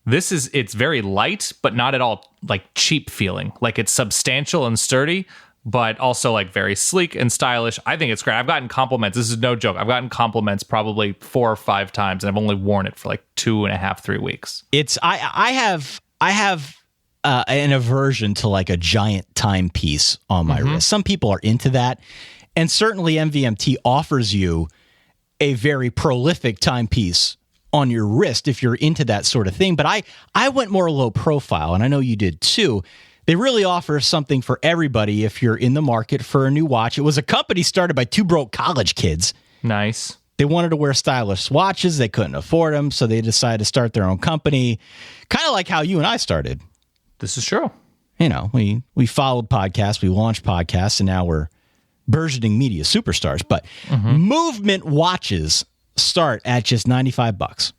S6: It's very light, but not at all like cheap feeling. Like, it's substantial and sturdy, but also like very sleek and stylish. I think it's great. I've gotten compliments. This is no joke. I've gotten compliments probably 4 or 5 times, and I've only worn it for like 2.5, 3 weeks.
S5: I have an aversion to like a giant timepiece on my wrist. Some people are into that, and certainly MVMT offers you a very prolific timepiece on your wrist if you're into that sort of thing. But I went more low profile, and I know you did too. They really offer something for everybody if you're in the market for a new watch. It was a company started by 2 broke college kids. Nice. They wanted to wear stylish watches. They couldn't afford them, so they decided to start their own company. Kind of like how you and I started.
S6: This is true.
S5: You know, we followed podcasts, we launched podcasts, and now we're burgeoning media superstars. But Movement watches start at just $95.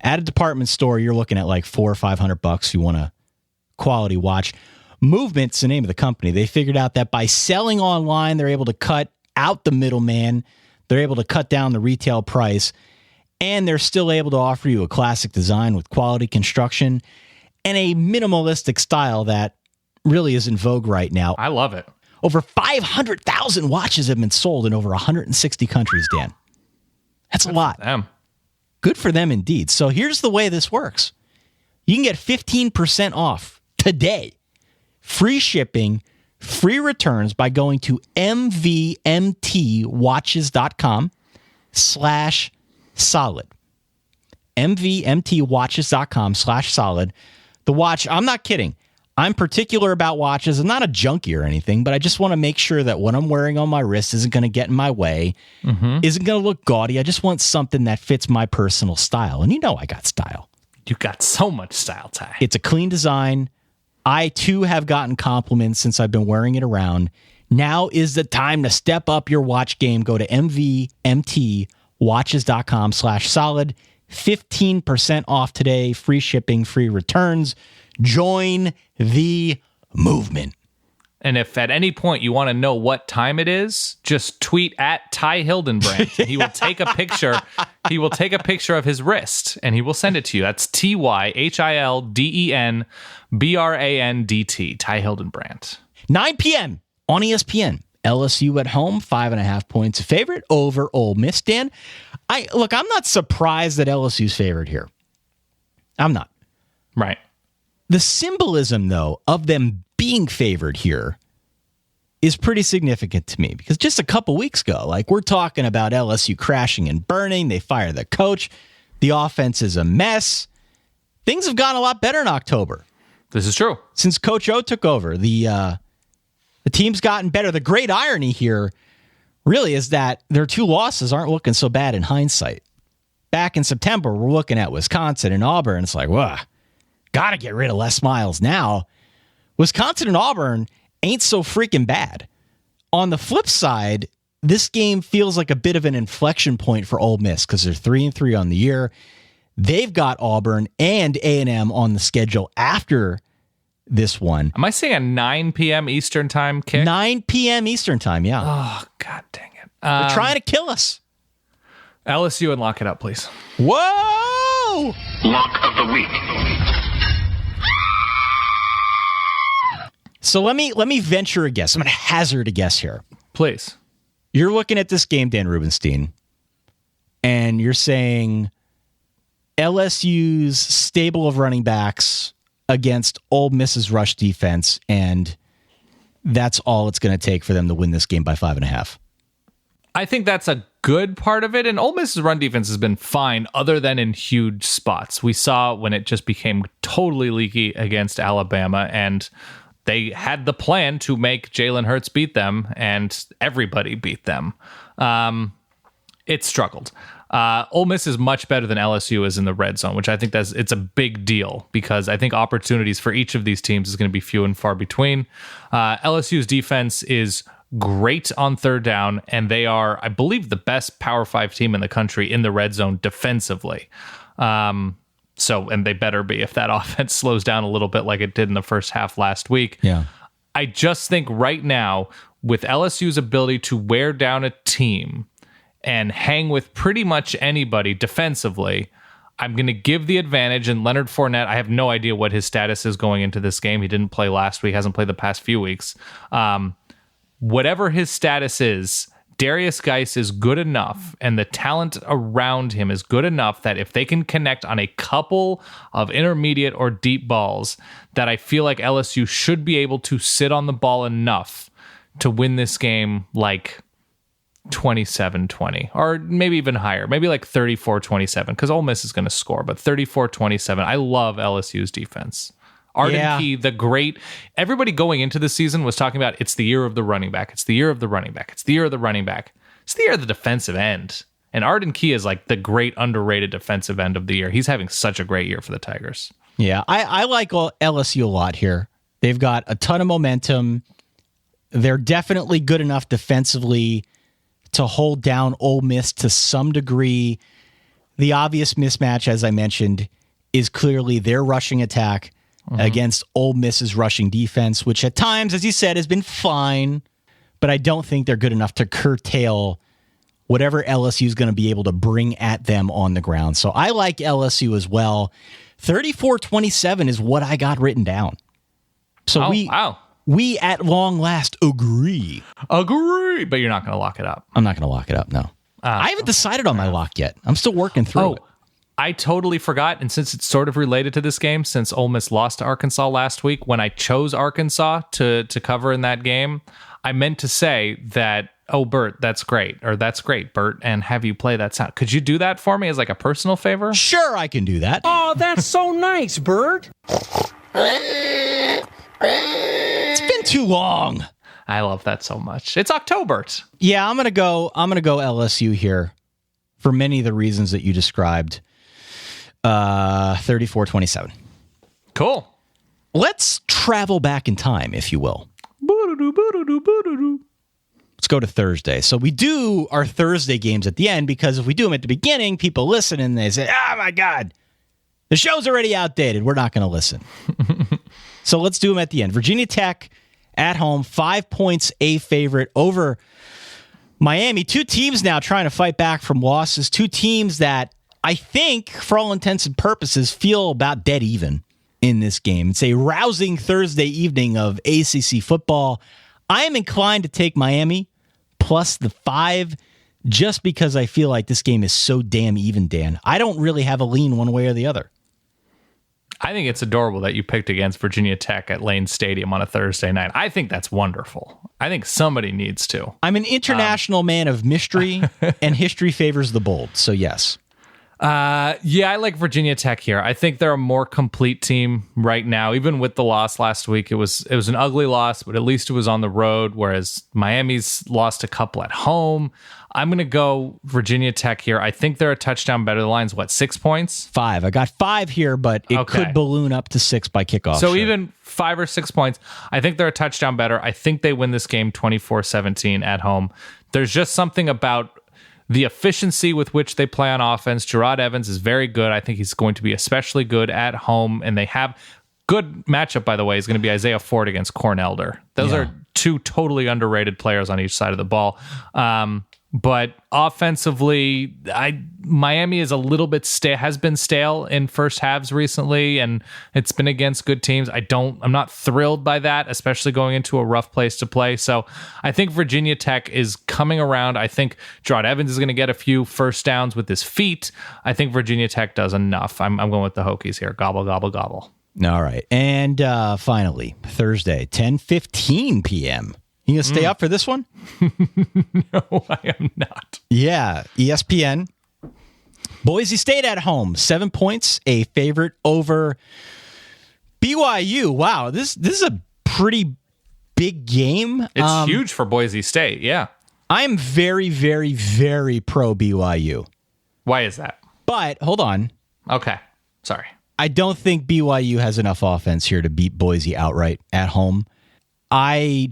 S5: At a department store, you're looking at like $400 or $500. You want a quality watch. Movement's the name of the company. They figured out that by selling online, they're able to cut out the middleman. They're able to cut down the retail price, and they're still able to offer you a classic design with quality construction and a minimalistic style that really is in vogue right now.
S6: I love it.
S5: Over 500,000 watches have been sold in over 160 countries, Dan. That's a lot. Good for them indeed. So here's the way this works. You can get 15% off today. Free shipping, free returns by going to mvmtwatches.com/solid. mvmtwatches.com/solid. The watch, I'm not kidding. I'm particular about watches. I'm not a junkie or anything, but I just want to make sure that what I'm wearing on my wrist isn't going to get in my way, isn't going to look gaudy. I just want something that fits my personal style. And you know I got style.
S6: You got so much style, Ty.
S5: It's a clean design. I, too, have gotten compliments since I've been wearing it around. Now is the time to step up your watch game. Go to mvmtwatches.com/solid. 15% off today. Free shipping, free returns. Join the movement.
S6: And if at any point you want to know what time it is, just tweet at Ty Hildenbrandt. And he will take a picture. He will take a picture of his wrist and he will send it to you. That's TYHILDENBRANDT. Ty Hildenbrandt.
S5: 9 p.m. on ESPN. LSU at home, 5.5 points a favorite over Ole Miss. Dan, I'm not surprised that LSU's favored here. I'm not.
S6: Right.
S5: The symbolism, though, of them being favored here is pretty significant to me because just a couple weeks ago, we're talking about LSU crashing and burning. They fire the coach. The offense is a mess. Things have gone a lot better in October.
S6: This is true.
S5: Since Coach O took over, the team's gotten better. The great irony here really is that their 2 losses aren't looking so bad in hindsight. Back in September, we're looking at Wisconsin and Auburn. It's like, whoa. Got to get rid of Les Miles now. Wisconsin and Auburn ain't so freaking bad. On the flip side, this game feels like a bit of an inflection point for Ole Miss because they're 3-3 on the year. They've got Auburn and A&M on the schedule after this one.
S6: Am I saying a 9 p.m. Eastern time kick?
S5: 9 p.m. Eastern time, yeah.
S6: Oh, God dang it.
S5: They're trying to kill us.
S6: LSU and lock it up, please.
S5: Whoa!
S7: Lock of the week.
S5: So let me venture a guess. I'm going to hazard a guess here.
S6: Please.
S5: You're looking at this game, Dan Rubenstein, and you're saying LSU's stable of running backs against Ole Miss's rush defense, and that's all it's going to take for them to win this game by 5.5.
S6: I think that's a good part of it, and Ole Miss's run defense has been fine other than in huge spots. We saw when it just became totally leaky against Alabama, and they had the plan to make Jalen Hurts beat them, and everybody beat them. It struggled. Ole Miss is much better than LSU is in the red zone, which I think it's a big deal because I think opportunities for each of these teams is going to be few and far between. LSU's defense is great on third down, and they are, I believe, the best Power 5 team in the country in the red zone defensively. And they better be if that offense slows down a little bit like it did in the first half last week.
S5: Yeah.
S6: I just think right now, with LSU's ability to wear down a team and hang with pretty much anybody defensively, I'm going to give the advantage. And Leonard Fournette, I have no idea what his status is going into this game. He didn't play last week, hasn't played the past few weeks. Whatever his status is, Darius Geis is good enough, and the talent around him is good enough that if they can connect on a couple of intermediate or deep balls, that I feel like LSU should be able to sit on the ball enough to win this game like 27-20, or maybe even higher, maybe like 34-27, because Ole Miss is going to score, but 34-27. I love LSU's defense. Arden Key, the great, everybody going into the season was talking about it's the year of the running back. It's the year of the running back. It's the year of the running back. It's the year of the defensive end. And Arden Key is like the great underrated defensive end of the year. He's having such a great year for the Tigers.
S5: Yeah, I like LSU a lot here. They've got a ton of momentum. They're definitely good enough defensively to hold down Ole Miss to some degree. The obvious mismatch, as I mentioned, is clearly their rushing attack against Ole Miss's rushing defense, which at times, as you said, has been fine, but I don't think they're good enough to curtail whatever LSU is going to be able to bring at them on the ground. So I like LSU as well. 34-27 is what I got written down. So We at long last agree.
S6: Agree, but you're not going to lock it up.
S5: I'm not going to lock it up, no. I haven't decided on my lock yet. I'm still working through it.
S6: I totally forgot, and since it's sort of related to this game, since Ole Miss lost to Arkansas last week, when I chose Arkansas to cover in that game, I meant to say that, oh, Bert, that's great, or that's great, Bert, and have you play that sound. Could you do that for me as like a personal favor?
S5: Sure, I can do that.
S2: Oh, that's so nice, Bert.
S5: It's been too long.
S6: I love that so much. It's October.
S5: Yeah, I'm gonna go LSU here for many of the reasons that you described. 34-27.
S6: Cool.
S5: Let's travel back in time, if you will. Let's go to Thursday. So we do our Thursday games at the end because if we do them at the beginning, people listen and they say, oh my God, the show's already outdated. We're not going to listen. So let's do them at the end. Virginia Tech at home, 5 points, a favorite over Miami. Two teams now trying to fight back from losses. Two teams that I think, for all intents and purposes, feel about dead even in this game. It's a rousing Thursday evening of ACC football. I am inclined to take Miami plus the 5 just because I feel like this game is so damn even, Dan. I don't really have a lean one way or the other.
S6: I think it's adorable that you picked against Virginia Tech at Lane Stadium on a Thursday night. I think that's wonderful. I think somebody needs to.
S5: I'm an international man of mystery, and history favors the bold, so yes.
S6: Yeah, I like Virginia Tech here. I think they're a more complete team right now. Even with the loss last week, it was an ugly loss, but at least it was on the road, whereas Miami's lost a couple at home. I'm going to go Virginia Tech here. I think they're a touchdown better. The line's, 6 points?
S5: 5. I got 5 here, but it could balloon up to 6 by kickoff.
S6: So even 5 or 6 points, I think they're a touchdown better. I think they win this game 24-17 at home. There's just something about the efficiency with which they play on offense. Gerard Evans is very good. I think he's going to be especially good at home. And they have good matchup, by the way, is going to be Isaiah Ford against Corn Elder. Those are two totally underrated players on each side of the ball. But offensively, Miami is a little bit has been stale in first halves recently, and it's been against good teams. I'm not thrilled by that, especially going into a rough place to play. So I think Virginia Tech is coming around. I think Gerard Evans is going to get a few first downs with his feet. I think Virginia Tech does enough. I'm going with the Hokies here. Gobble, gobble, gobble.
S5: All right. And finally, Thursday, 10:15 p.m. You going to stay up for this one?
S6: No, I am not.
S5: Yeah, ESPN. Boise State at home, 7 points, a favorite over BYU. Wow, this is a pretty big game.
S6: It's huge for Boise State, yeah.
S5: I'm very, very, very pro BYU.
S6: Why is that?
S5: But, hold on.
S6: Okay, sorry.
S5: I don't think BYU has enough offense here to beat Boise outright at home. I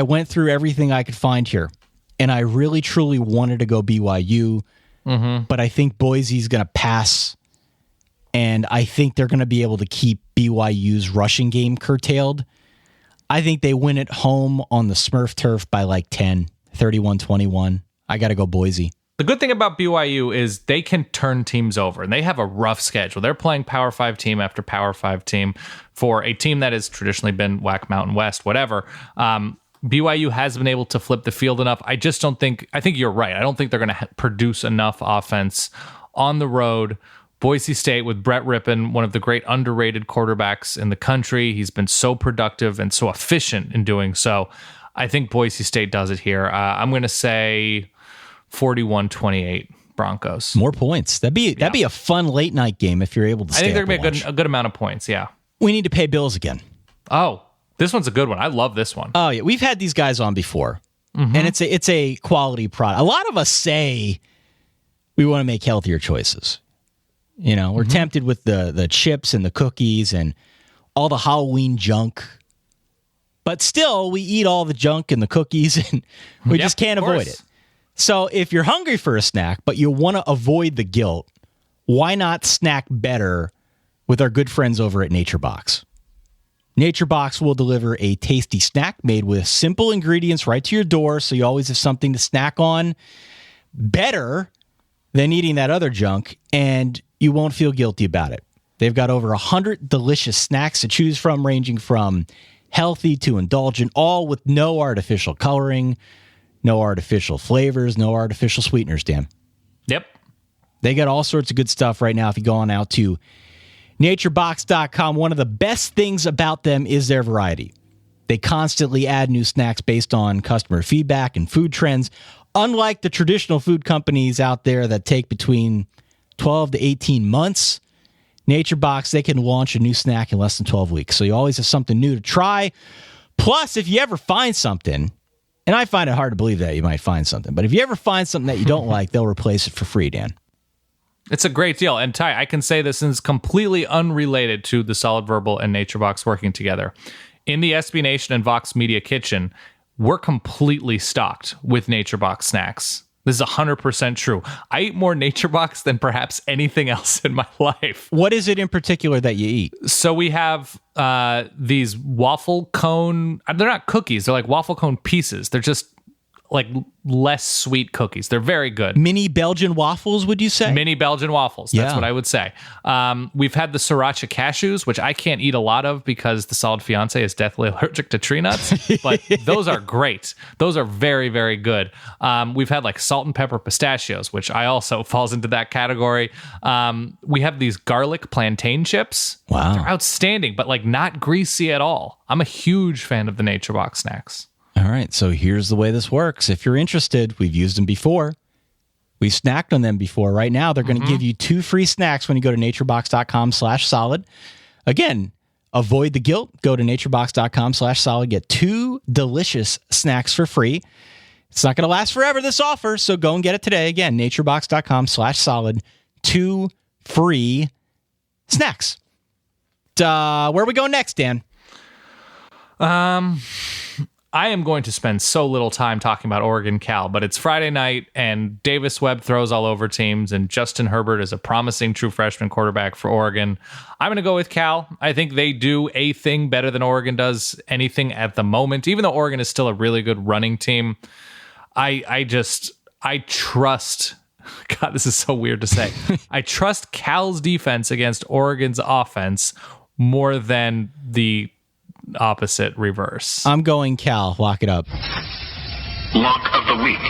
S5: went through everything I could find here, and I really, truly wanted to go BYU, but I think Boise's going to pass, and I think they're going to be able to keep BYU's rushing game curtailed. I think they win at home on the Smurf turf by 10, 31-21. I got to go Boise.
S6: The good thing about BYU is they can turn teams over, and they have a rough schedule. They're playing Power 5 team after Power 5 team for a team that has traditionally been WAC Mountain West, whatever. BYU has been able to flip the field enough. I think you're right. I don't think they're going to produce enough offense on the road. Boise State with Brett Rippon, one of the great underrated quarterbacks in the country. He's been so productive and so efficient in doing so. I think Boise State does it here. I'm going to say 41-28 Broncos.
S5: More points. That'd be a fun late night game if you're able to stay.
S6: I think there'd
S5: be
S6: a good amount of points, yeah.
S5: We need to pay bills again.
S6: Oh, this one's a good one. I love this one.
S5: Oh yeah, we've had these guys on before. And it's a quality product. A lot of us say we want to make healthier choices. We're tempted with the chips and the cookies and all the Halloween junk. But still, we eat all the junk and the cookies, and we just can't avoid it. So if you're hungry for a snack, but you want to avoid the guilt, why not snack better with our good friends over at NatureBox? NatureBox will deliver a tasty snack made with simple ingredients right to your door, so you always have something to snack on better than eating that other junk, and you won't feel guilty about it. They've got over 100 delicious snacks to choose from, ranging from healthy to indulgent, all with no artificial coloring, no artificial flavors, no artificial sweeteners, Dan.
S6: Yep.
S5: They got all sorts of good stuff right now if you go on out to naturebox.com. One of the best things about them is their variety. They constantly add new snacks based on customer feedback and food trends. Unlike the traditional food companies out there that take between 12 to 18 months, NatureBox, they can launch a new snack in less than 12 weeks. So you always have something new to try. Plus, if you ever find something, and I find it hard to believe that you might find something, but if you ever find something that you don't like, they'll replace it for free, Dan.
S6: It's a great deal. And Ty, I can say this is completely unrelated to the Solid Verbal and NatureBox working together. In the SB Nation and Vox Media kitchen, we're completely stocked with NatureBox snacks. This is 100% true. I eat more NatureBox than perhaps anything else in my life.
S5: What is it in particular that you eat?
S6: So we have these waffle cone. They're not cookies. They're like waffle cone pieces. They're just like less sweet cookies. They're very good.
S5: Mini Belgian waffles, would you say?
S6: Mini Belgian waffles. That's
S5: Yeah.
S6: what I would say. We've had the sriracha cashews, which I can't eat a lot of because the Solid Fiance is deathly allergic to tree nuts, but those are great. Those are very, very good. We've had like salt and pepper pistachios, which I also falls into that category. We have these garlic plantain chips.
S5: Wow.
S6: They're outstanding, but like not greasy at all. I'm a huge fan of the NatureBox snacks.
S5: All right, so here's the way this works. If you're interested, we've used them before. We've snacked on them before. Right now, they're going to give you 2 free snacks when you go to naturebox.com/solid. Again, avoid the guilt. Go to naturebox.com/solid. Get 2 delicious snacks for free. It's not going to last forever, this offer, so go and get it today. Again, naturebox.com/solid. 2 free snacks. Where are we going next, Dan?
S6: I am going to spend so little time talking about Oregon Cal, but it's Friday night and Davis Webb throws all over teams and Justin Herbert is a promising true freshman quarterback for Oregon. I'm going to go with Cal. I think they do a thing better than Oregon does anything at the moment, even though Oregon is still a really good running team. I trust, God, this is so weird to say. I trust Cal's defense against Oregon's offense more than the opposite reverse.
S5: I'm going Cal. Lock it up.
S7: Lock of the week.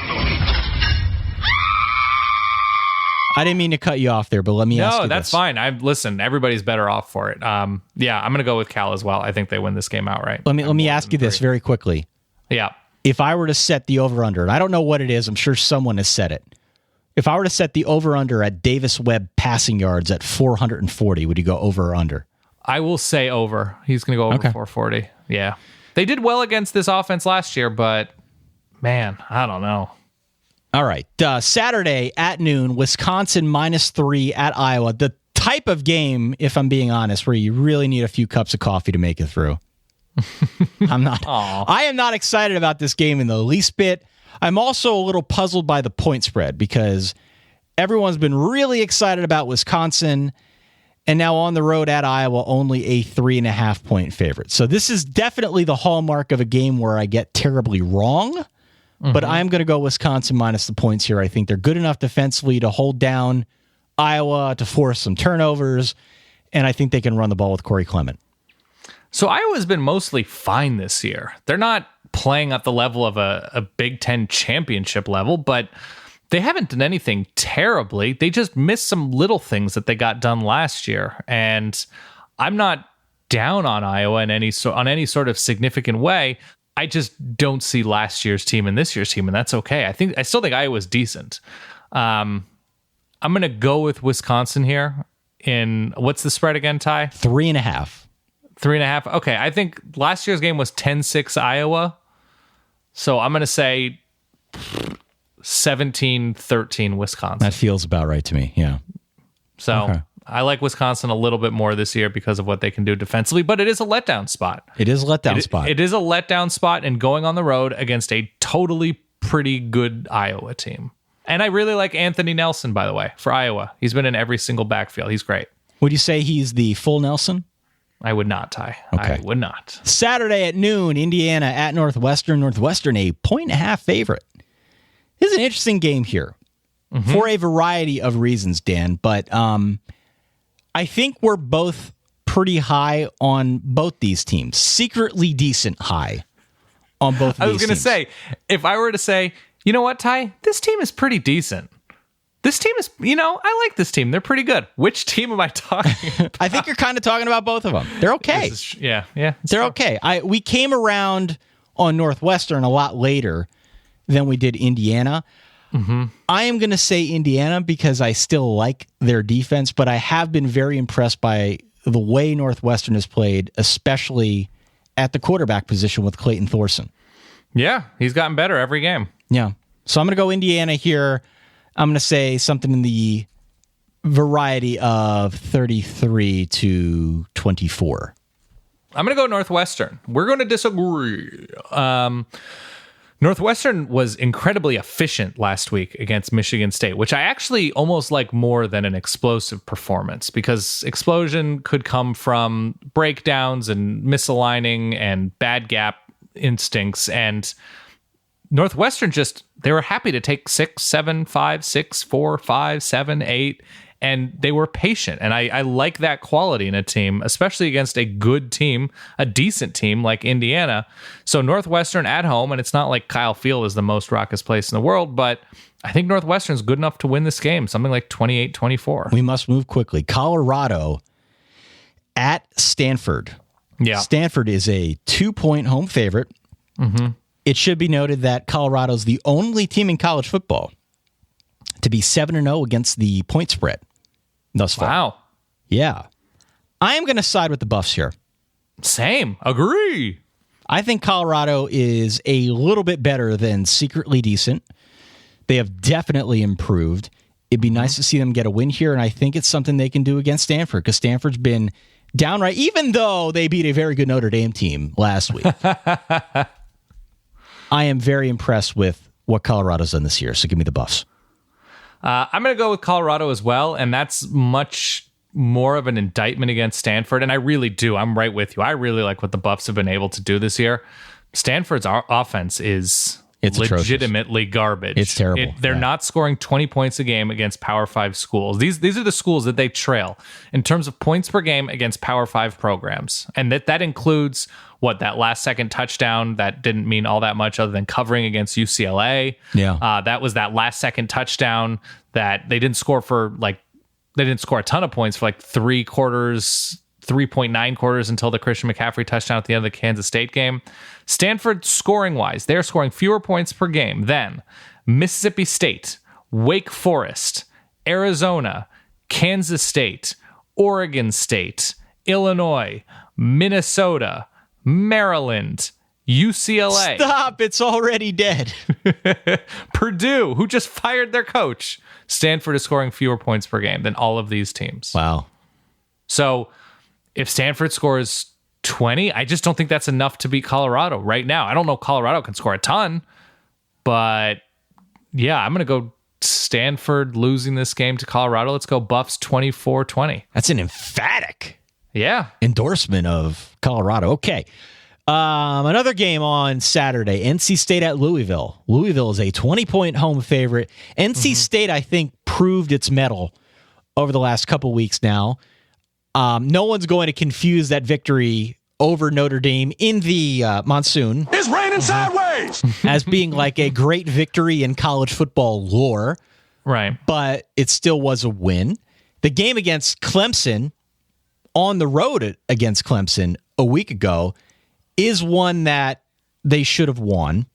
S5: I didn't mean to cut you off there, but let me ask you
S6: No, that's
S5: this.
S6: fine. Listen, everybody's better off for it. Yeah, I'm going to go with Cal as well. I think they win this game outright.
S5: Let me ask you this very quickly.
S6: Yeah.
S5: If I were to set the over-under, and I don't know what it is, I'm sure someone has set it. If I were to set the over-under at Davis Webb passing yards at 440, would you go over or under?
S6: I will say over. He's going to go over 440. Yeah. They did well against this offense last year, but man, I don't know.
S5: All right. Saturday at noon, Wisconsin -3 at Iowa. The type of game, if I'm being honest, where you really need a few cups of coffee to make it through. I am not excited about this game in the least bit. I'm also a little puzzled by the point spread because everyone's been really excited about Wisconsin. And now on the road at Iowa, only a 3.5 point favorite. So this is definitely the hallmark of a game where I get terribly wrong. But I'm going to go Wisconsin minus the points here. I think they're good enough defensively to hold down Iowa, to force some turnovers. And I think they can run the ball with Corey Clement.
S6: So Iowa's been mostly fine this year. They're not playing at the level of a Big Ten championship level, but they haven't done anything terribly. They just missed some little things that they got done last year. And I'm not down on Iowa in any sort of significant way. I just don't see last year's team and this year's team, and that's okay. I still think Iowa's decent. I'm going to go with Wisconsin here. In what's the spread again, Ty?
S5: 3.5.
S6: 3.5. Okay, I think last year's game was 10-6 Iowa. So I'm going to say 17-13 Wisconsin.
S5: That feels about right to me. Yeah.
S6: So
S5: Okay.
S6: I like Wisconsin a little bit more this year because of what they can do defensively, but it is a letdown spot.
S5: It is a letdown spot.
S6: It is a letdown spot and going on the road against a totally pretty good Iowa team. And I really like Anthony Nelson, by the way, for Iowa. He's been in every single backfield. He's great.
S5: Would you say he's the full Nelson?
S6: I would not, Ty.
S5: Okay.
S6: I would not.
S5: Saturday at noon, Indiana at Northwestern. Northwestern, a 1.5 favorite. This is an interesting game here for a variety of reasons, Dan. But I think we're both pretty high on both these teams. Secretly decent high on both of these teams.
S6: I was going to say, if I were to say, you know what, Ty? This team is pretty decent. This team is, I like this team. They're pretty good. Which team am I talking about?
S5: I think you're kind of talking about both of them. They're okay.
S6: Yeah.
S5: They're okay. We came around on Northwestern a lot later than we did Indiana. Mm-hmm. I am going to say Indiana because I still like their defense, but I have been very impressed by the way Northwestern has played, especially at the quarterback position with Clayton Thorson.
S6: Yeah, he's gotten better every game.
S5: Yeah. So I'm going to go Indiana here. I'm going to say something in the variety of 33-24.
S6: I'm going to go Northwestern. We're going to disagree. Northwestern was incredibly efficient last week against Michigan State, which I actually almost like more than an explosive performance, because explosion could come from breakdowns and misaligning and bad gap instincts. And Northwestern they were happy to take 6, 7, 5, 6, 4, 5, 7, 8, and they were patient. And I like that quality in a team, especially against a good team, a decent team like Indiana. So Northwestern at home, and it's not like Kyle Field is the most raucous place in the world, but I think Northwestern's good enough to win this game, something like 28-24.
S5: We must move quickly. Colorado at Stanford.
S6: Yeah.
S5: Stanford is a 2-point home favorite. Mm-hmm. It should be noted that Colorado's the only team in college football to be 7-0 against the point spread thus far.
S6: Wow.
S5: Yeah. I am going to side with the Buffs here.
S6: Same. Agree.
S5: I think Colorado is a little bit better than secretly decent. They have definitely improved. It'd be nice to see them get a win here, and I think it's something they can do against Stanford, because Stanford's been downright, even though they beat a very good Notre Dame team last week. I am very impressed with what Colorado's done this year, so give me the Buffs.
S6: I'm going to go with Colorado as well, and that's much more of an indictment against Stanford, and I really do. I'm right with you. I really like what the Buffs have been able to do this year. Stanford's offense is legitimately
S5: atrocious.
S6: Garbage.
S5: It's terrible.
S6: They're not scoring 20 points a game against Power 5 schools. These are the schools that they trail in terms of points per game against Power 5 programs, and that includes that last second touchdown that didn't mean all that much other than covering against UCLA.
S5: Yeah.
S6: That was that last second touchdown that they didn't score they didn't score a ton of points for 3 quarters, 3.9 quarters until the Christian McCaffrey touchdown at the end of the Kansas State game. Stanford, scoring wise, they're scoring fewer points per game than Mississippi State, Wake Forest, Arizona, Kansas State, Oregon State, Illinois, Minnesota, Maryland, UCLA.
S5: Stop, it's already dead.
S6: Purdue, who just fired their coach. Stanford is scoring fewer points per game than all of these teams.
S5: Wow.
S6: So if Stanford scores 20, I just don't think that's enough to beat Colorado right now. I don't know if Colorado can score a ton, but yeah, I'm going to go Stanford losing this game to Colorado. Let's go Buffs 24-20.
S5: That's an emphatic
S6: endorsement
S5: of Colorado. Okay. Another game on Saturday, NC State at Louisville. Louisville is a 20-point home favorite. NC State, I think, proved its mettle over the last couple weeks now. No one's going to confuse that victory over Notre Dame in the monsoon.
S2: It's raining sideways!
S5: As being like a great victory in college football lore.
S6: Right.
S5: But it still was a win. The game against Clemson, on the road against Clemson a week ago, is one that they should have won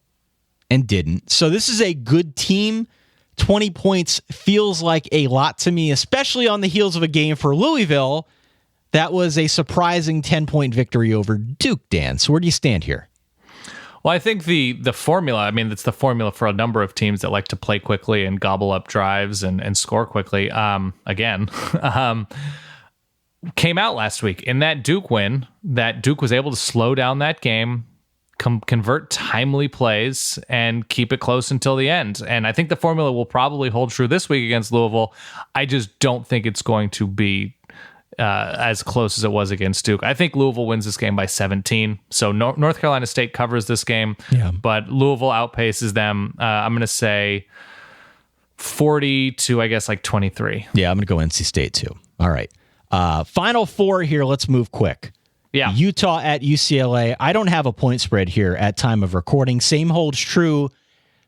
S5: and didn't. So this is a good team. 20 points feels like a lot to me, especially on the heels of a game for Louisville that was a surprising 10-point victory over Duke, Dan. So where do you stand here?
S6: Well, I think the formula, it's the formula for a number of teams that like to play quickly and gobble up drives and score quickly. Came out last week in that Duke win, that Duke was able to slow down that game, convert timely plays, and keep it close until the end. And I think the formula will probably hold true this week against Louisville. I just don't think it's going to be as close as it was against Duke. I think Louisville wins this game by 17. So North Carolina State covers this game, but Louisville outpaces them. I'm going to say 40 to, 23.
S5: Yeah, I'm going to go NC State too. All right. Final four here. Let's move quick.
S6: Yeah.
S5: Utah at UCLA. I don't have a point spread here at time of recording. Same holds true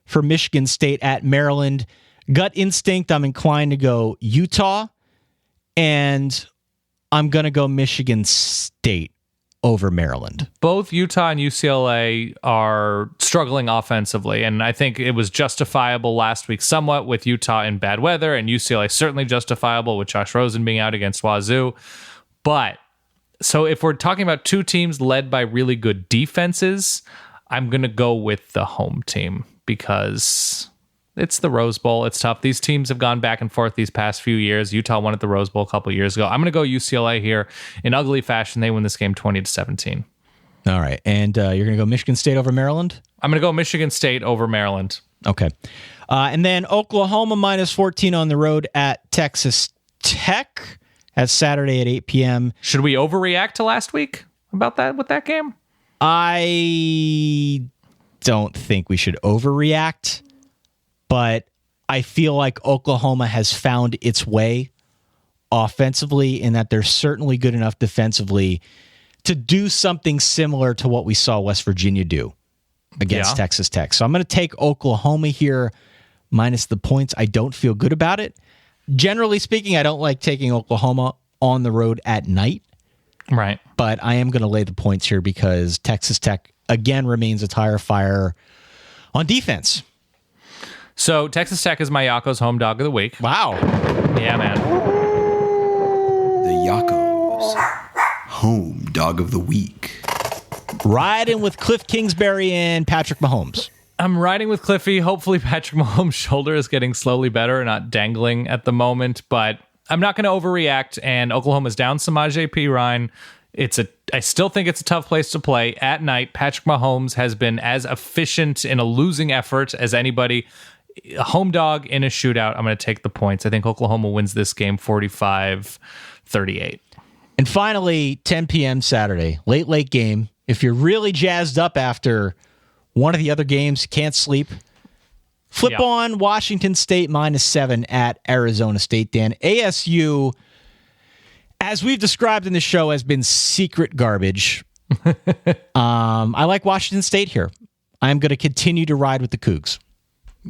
S5: for Michigan State at Maryland. Gut instinct, I'm inclined to go Utah, and I'm going to go Michigan State over Maryland.
S6: Both Utah and UCLA are struggling offensively, and I think it was justifiable last week somewhat with Utah in bad weather, and UCLA certainly justifiable with Josh Rosen being out against Wazoo. But, so if we're talking about two teams led by really good defenses, I'm going to go with the home team because it's the Rose Bowl. It's tough. These teams have gone back and forth these past few years. Utah won at the Rose Bowl a couple of years ago. I'm going to go UCLA here in ugly fashion. They win this game 20-17.
S5: All right. And you're going to go Michigan State over Maryland?
S6: I'm going to go Michigan State over Maryland.
S5: Okay. And then Oklahoma -14 on the road at Texas Tech. That's Saturday at 8 p.m.
S6: Should we overreact to last week about that with that game?
S5: I don't think we should overreact, but I feel like Oklahoma has found its way offensively in that they're certainly good enough defensively to do something similar to what we saw West Virginia do against Texas Tech. So I'm going to take Oklahoma here minus the points. I don't feel good about it. Generally speaking, I don't like taking Oklahoma on the road at night.
S6: Right.
S5: But I am going to lay the points here because Texas Tech, again, remains a tire fire on defense.
S6: So Texas Tech is my Yakko's home dog of the week.
S5: Wow.
S6: Yeah, man.
S8: The Yakko's home dog of the week.
S5: Riding with Cliff Kingsbury and Patrick Mahomes.
S6: I'm riding with Cliffy. Hopefully Patrick Mahomes' shoulder is getting slowly better and not dangling at the moment, but I'm not going to overreact, and Oklahoma's down Samaje Perine. I still think it's a tough place to play at night. Patrick Mahomes has been as efficient in a losing effort as anybody. A home dog in a shootout. I'm going to take the points. I think Oklahoma wins this game 45-38.
S5: And finally, 10 p.m. Saturday, late game. If you're really jazzed up after one of the other games, can't sleep, flip on Washington State -7 at Arizona State, Dan. ASU, as we've described in the show, has been secret garbage. I like Washington State here. I'm going to continue to ride with the Cougs.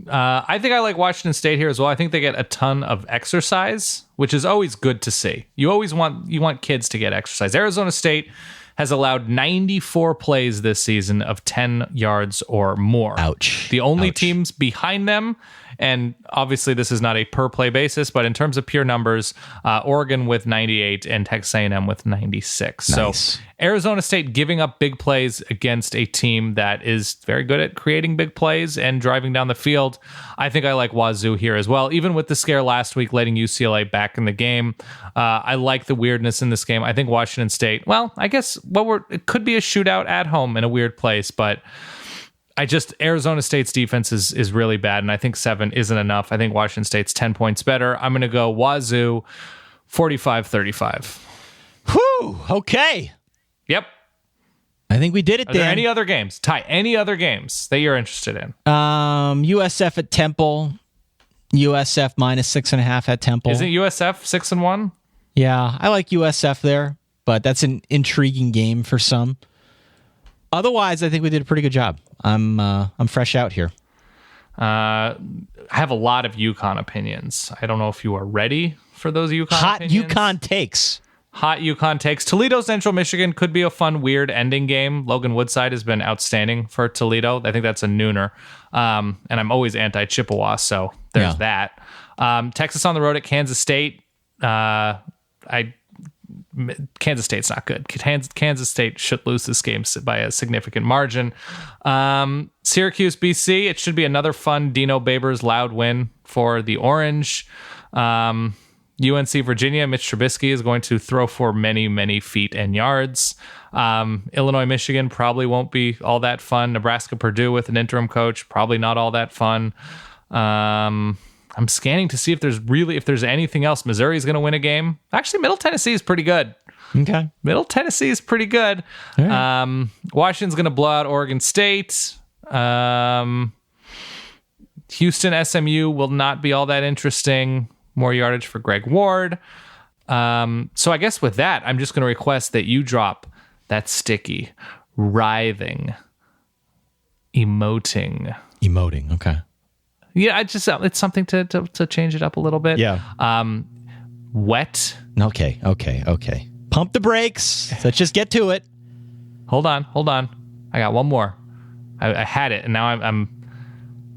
S6: I think I like Washington State here as well. I think they get a ton of exercise, which is always good to see. You want kids to get exercise. Arizona State has allowed 94 plays this season of 10 yards or more.
S5: Ouch.
S6: The only teams behind them, and obviously this is not a per play basis, but in terms of pure numbers, Oregon with 98 and Texas A&M with 96.
S5: Nice.
S6: So Arizona State giving up big plays against a team that is very good at creating big plays and driving down the field. I think I like Wazoo here as well. Even with the scare last week, letting UCLA back in the game, I like the weirdness in this game. I think Washington State, well, I guess it could be a shootout at home in a weird place, but Arizona State's defense is really bad, and I think 7 isn't enough. I think Washington State's 10 points better. I'm going to go Wazoo 45-35.
S5: Whew, okay.
S6: Yep.
S5: I think we did it,
S6: Are there
S5: Dan.
S6: any other games? Ty, any other games that you're interested in?
S5: USF at Temple. USF -6.5 at Temple.
S6: Isn't USF 6-1?
S5: Yeah, I like USF there, but that's an intriguing game for some. Otherwise, I think we did a pretty good job. I'm fresh out here.
S6: I have a lot of UConn opinions. I don't know if you are ready for those UConn opinions.
S5: UConn takes.
S6: Hot UConn takes. Toledo Central Michigan could be a fun, weird ending game. Logan Woodside has been outstanding for Toledo. I think that's a nooner. And I'm always anti-Chippewa, so there's that. Texas on the road at Kansas State. Kansas State's not good. Kansas State should lose this game by a significant margin. Syracuse, BC. It should be another fun Dino Babers loud win for the Orange. UNC Virginia. Mitch Trubisky is going to throw for many, many feet and yards. Illinois, Michigan probably won't be all that fun. Nebraska, Purdue with an interim coach, probably not all that fun. I'm scanning to see if there's anything else. Missouri's going to win a game. Actually, Middle Tennessee is pretty good.
S5: Okay.
S6: Middle Tennessee is pretty good. Right. Washington's going to blow out Oregon State. Houston, SMU will not be all that interesting. More yardage for Greg Ward. So I guess with that, I'm just going to request that you drop that sticky, writhing, emoting.
S5: Okay.
S6: Yeah, it's something to change it up a little bit.
S5: Yeah.
S6: Wet.
S5: Okay. Pump the brakes. Let's just get to it.
S6: Hold on. I got one more. I had it, and now I'm.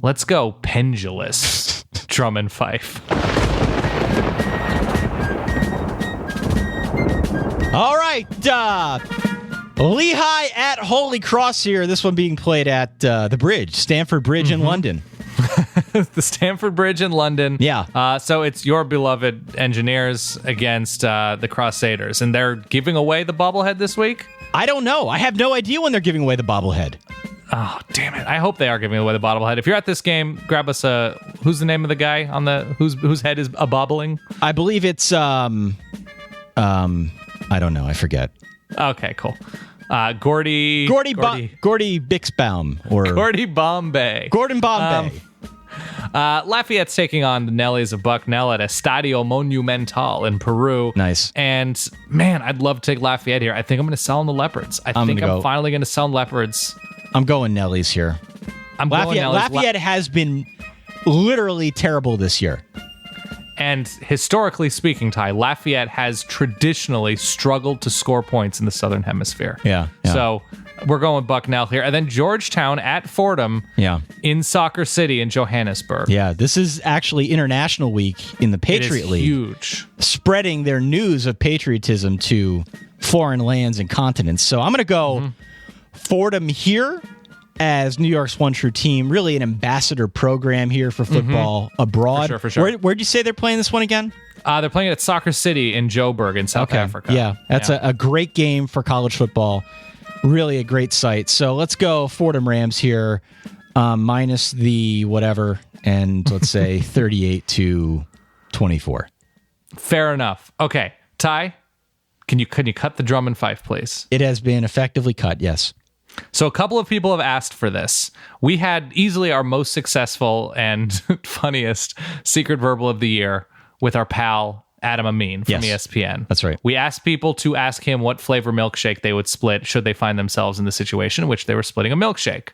S6: Let's go. Pendulous. Drum and fife.
S5: All right. Lehigh at Holy Cross here. This one being played at the Bridge, Stanford Bridge in London.
S6: The Stanford Bridge in London.
S5: Yeah.
S6: So it's your beloved Engineers against the Crusaders, and they're giving away the bobblehead this week?
S5: I don't know. I have no idea when they're giving away the bobblehead.
S6: Oh, damn it. I hope they are giving away the bobblehead. If you're at this game, grab us who's the name of the guy on the whose head is a bobbling?
S5: I believe it's I don't know. I forget.
S6: Okay, cool. Gordy
S5: Bixbaum or
S6: Gordy Bombay.
S5: Gordon Bombay.
S6: Lafayette's taking on the Nellies of Bucknell at Estadio Monumental in Peru.
S5: Nice.
S6: And man, I'd love to take Lafayette here. I think I'm going to sell on the Leopards. I'm finally going to sell on Leopards.
S5: I'm going Nellies here. Lafayette has been literally terrible this year.
S6: And historically speaking, Ty, Lafayette has traditionally struggled to score points in the Southern Hemisphere.
S5: Yeah.
S6: So we're going with Bucknell here. And then Georgetown at Fordham in Soccer City in Johannesburg.
S5: Yeah, this is actually International Week in the Patriot League.
S6: Huge.
S5: Spreading their news of patriotism to foreign lands and continents. So I'm going to go Fordham here as New York's one true team, really an ambassador program here for football abroad.
S6: For sure.
S5: Where'd you say they're playing this one again?
S6: They're playing it at Soccer City in Joburg in South Africa.
S5: Yeah, that's a great game for college football. Really a great site. So let's go Fordham Rams here, minus the whatever, and let's say 38-24.
S6: Fair enough. Okay, Ty, can you cut the drum and fife, please?
S5: It has been effectively cut, yes.
S6: So a couple of people have asked for this. We had easily our most successful and funniest secret verbal of the year with our pal Adam Amin from ESPN.
S5: That's right.
S6: We asked people to ask him what flavor milkshake they would split should they find themselves in the situation in which they were splitting a milkshake.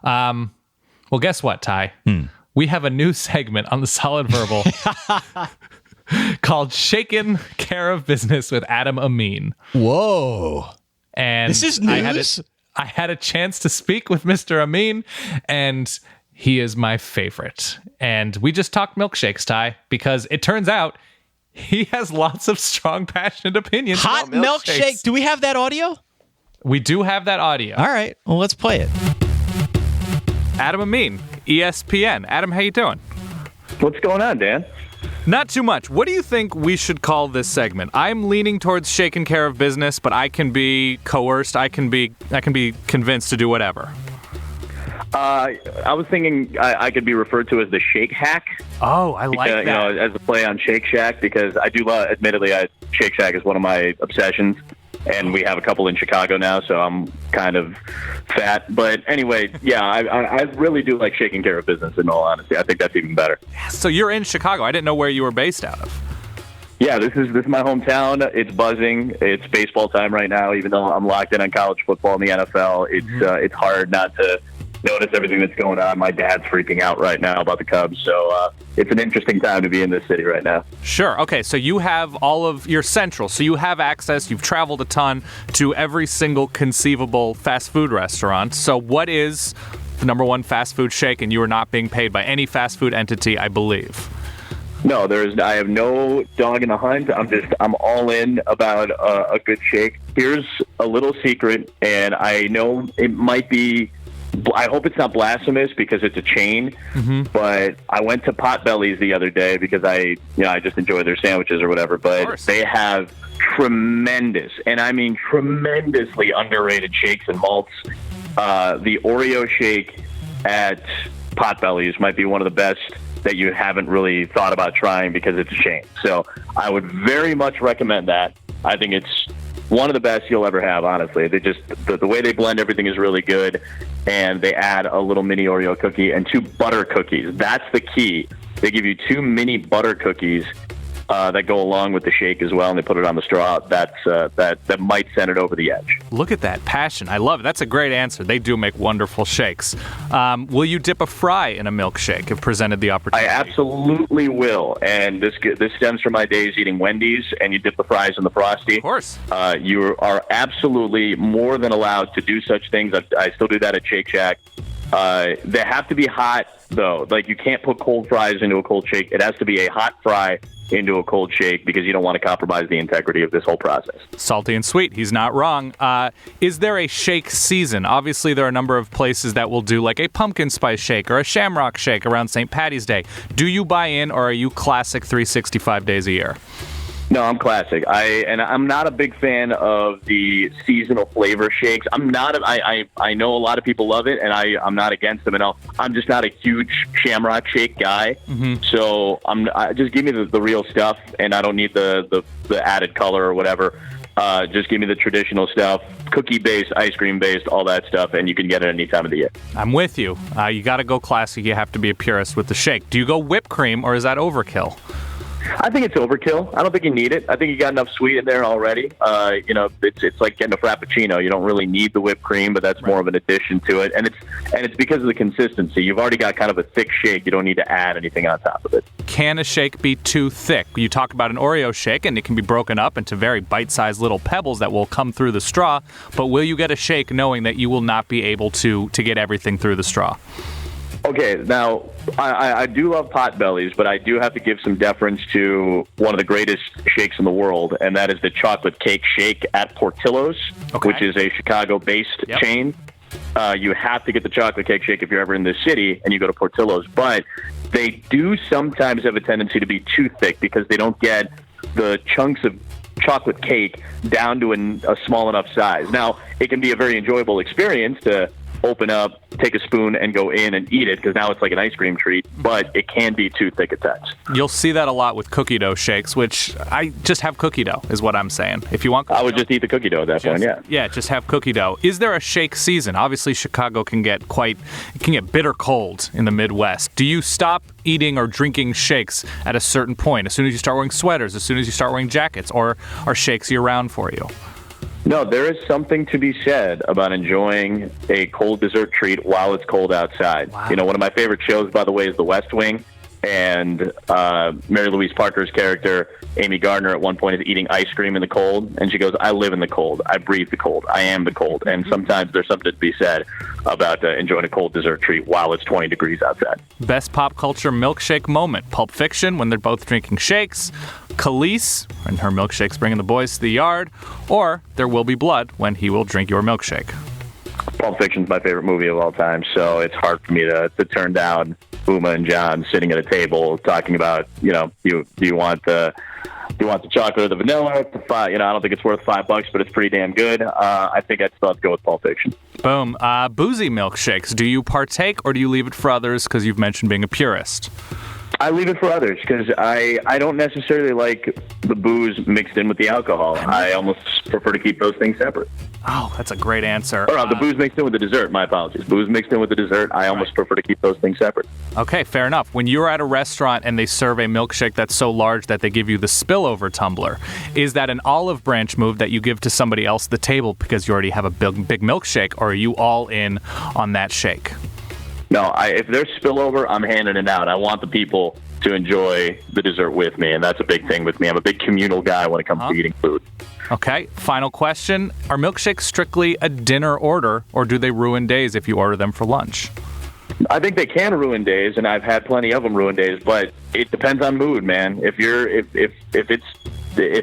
S6: Well, guess what, Ty? We have a new segment on the Solid Verbal called Shaken Care of Business with Adam Amin.
S5: Whoa.
S6: And
S5: this is news?
S6: I had a chance to speak with Mr. Amin, and he is my favorite. And we just talked milkshakes, Ty, because it turns out he has lots of strong, passionate opinions
S5: Hot
S6: about milkshakes.
S5: milkshake. Do we have that audio?
S6: We do have that audio.
S5: All right. Well, let's play it.
S6: Adam Amin, ESPN. Adam, how you doing?
S9: What's going on, Dan?
S6: Not too much. What do you think we should call this segment? I'm leaning towards shaking care of business, but I can be coerced. I can be convinced to do whatever.
S9: I was thinking I could be referred to as the Shake Hack.
S6: Oh, I like that.
S9: You know, as a play on Shake Shack, because I do love, admittedly, Shake Shack is one of my obsessions, and we have a couple in Chicago now, so I'm kind of fat. But anyway, yeah, I really do like shaking care of business, in all honesty. I think that's even better.
S6: So you're in Chicago. I didn't know where you were based out of.
S9: Yeah, this is my hometown. It's buzzing. It's baseball time right now, even though I'm locked in on college football and the NFL. It's hard not to notice everything that's going on. My dad's freaking out right now about the Cubs, so it's an interesting time to be in this city right now.
S6: Sure. Okay, so you have all of your central, so you have access, you've traveled a ton to every single conceivable fast food restaurant. So what is the number one fast food shake, and you are not being paid by any fast food entity, I believe?
S9: No, I have no dog in the hunt. I'm all in about a good shake. Here's a little secret, and I know it might be, I hope it's not blasphemous because it's a chain, but I went to Potbelly's the other day because I just enjoy their sandwiches or whatever, but they have tremendous, and I mean tremendously underrated shakes and malts. The Oreo shake at Potbelly's might be one of the best that you haven't really thought about trying because it's a chain. So I would very much recommend that. I think it's one of the best you'll ever have, honestly. They just the way they blend everything is really good, and they add a little mini Oreo cookie and 2 butter cookies. That's the key. They give you 2 mini butter cookies, that go along with the shake as well, and they put it on the straw. That might send it over the edge.
S6: Look at that passion. I love it. That's a great answer. They do make wonderful shakes. Will you dip a fry in a milkshake if presented the opportunity?
S9: I absolutely will. And this stems from my days eating Wendy's, and you dip the fries in the Frosty.
S6: Of course.
S9: You are absolutely more than allowed to do such things. I still do that at Shake Shack. They have to be hot, though. Like, you can't put cold fries into a cold shake. It has to be a hot fry into a cold shake because you don't want to compromise the integrity of this whole process.
S6: Salty and sweet. He's not wrong. Is there a shake season? Obviously, there are a number of places that will do like a pumpkin spice shake or a shamrock shake around St. Patty's Day. Do you buy in, or are you classic 365 days a year?
S9: No, I'm classic. I'm not a big fan of the seasonal flavor shakes. I know a lot of people love it, and I'm not against them at all. I'm just not a huge shamrock shake guy. Mm-hmm. So just give me the real stuff, and I don't need the added color or whatever. Just give me the traditional stuff, cookie-based, ice cream-based, all that stuff, and you can get it any time of the year.
S6: I'm with you. You got to go classic. You have to be a purist with the shake. Do you go whipped cream, or is that overkill?
S9: I think it's overkill. I don't think you need it. I think you got enough sweet in there already. It's like getting a Frappuccino. You don't really need the whipped cream, but that's more of an addition to it. And it's because of the consistency. You've already got kind of a thick shake. You don't need to add anything on top of it.
S6: Can a shake be too thick? You talk about an Oreo shake, and it can be broken up into very bite-sized little pebbles that will come through the straw. But will you get a shake knowing that you will not be able to get everything through the straw?
S9: Okay, now, I do love Potbellies, but I do have to give some deference to one of the greatest shakes in the world, and that is the chocolate cake shake at Portillo's, which is a Chicago-based chain. You have to get the chocolate cake shake if you're ever in this city and you go to Portillo's, but they do sometimes have a tendency to be too thick because they don't get the chunks of chocolate cake down to a small enough size. Now, it can be a very enjoyable experience to open up, take a spoon, and go in and eat it, because now it's like an ice cream treat, but it can be too thick at times.
S6: You'll see that a lot with cookie dough shakes, which I just have cookie dough, is what I'm saying. If you want cookie
S9: I would just eat the cookie dough at that point, yeah.
S6: Yeah, just have cookie dough. Is there a shake season? Obviously, Chicago can get bitter cold in the Midwest. Do you stop eating or drinking shakes at a certain point, as soon as you start wearing sweaters, as soon as you start wearing jackets, or are shakes year-round for you?
S9: No, there is something to be said about enjoying a cold dessert treat while it's cold outside. Wow. One of my favorite shows, by the way, is The West Wing. And Mary Louise Parker's character, Amy Gardner, at one point is eating ice cream in the cold. And she goes, I live in the cold. I breathe the cold. I am the cold. And sometimes there's something to be said about enjoying a cold dessert treat while it's 20 degrees outside.
S6: Best pop culture milkshake moment. Pulp Fiction, when they're both drinking shakes. Khalees, when her milkshake's bringing the boys to the yard. Or There Will Be Blood, when he will drink your milkshake.
S9: Pulp Fiction's my favorite movie of all time, so it's hard for me to turn down Uma and John sitting at a table talking about, do you want the chocolate or the vanilla? I don't think it's worth $5, but it's pretty damn good. I think I'd still have to go with Pulp Fiction.
S6: Boom. Boozy milkshakes. Do you partake, or do you leave it for others because you've mentioned being a purist?
S9: I leave it for others because I don't necessarily like the booze mixed in with the alcohol. I almost prefer to keep those things separate.
S6: Oh, that's a great answer.
S9: Or the booze mixed in with the dessert. My apologies. Booze mixed in with the dessert. I almost prefer to keep those things separate.
S6: Okay, fair enough. When you're at a restaurant and they serve a milkshake that's so large that they give you the spillover tumbler, is that an olive branch move that you give to somebody else at the table because you already have a big milkshake, or are you all in on that shake?
S9: No, if there's spillover, I'm handing it out. I want the people to enjoy the dessert with me, and that's a big thing with me. I'm a big communal guy when it comes to eating food.
S6: Okay, final question. Are milkshakes strictly a dinner order, or do they ruin days if you order them for lunch?
S9: I think they can ruin days, and I've had plenty of them ruin days, but it depends on mood, man. If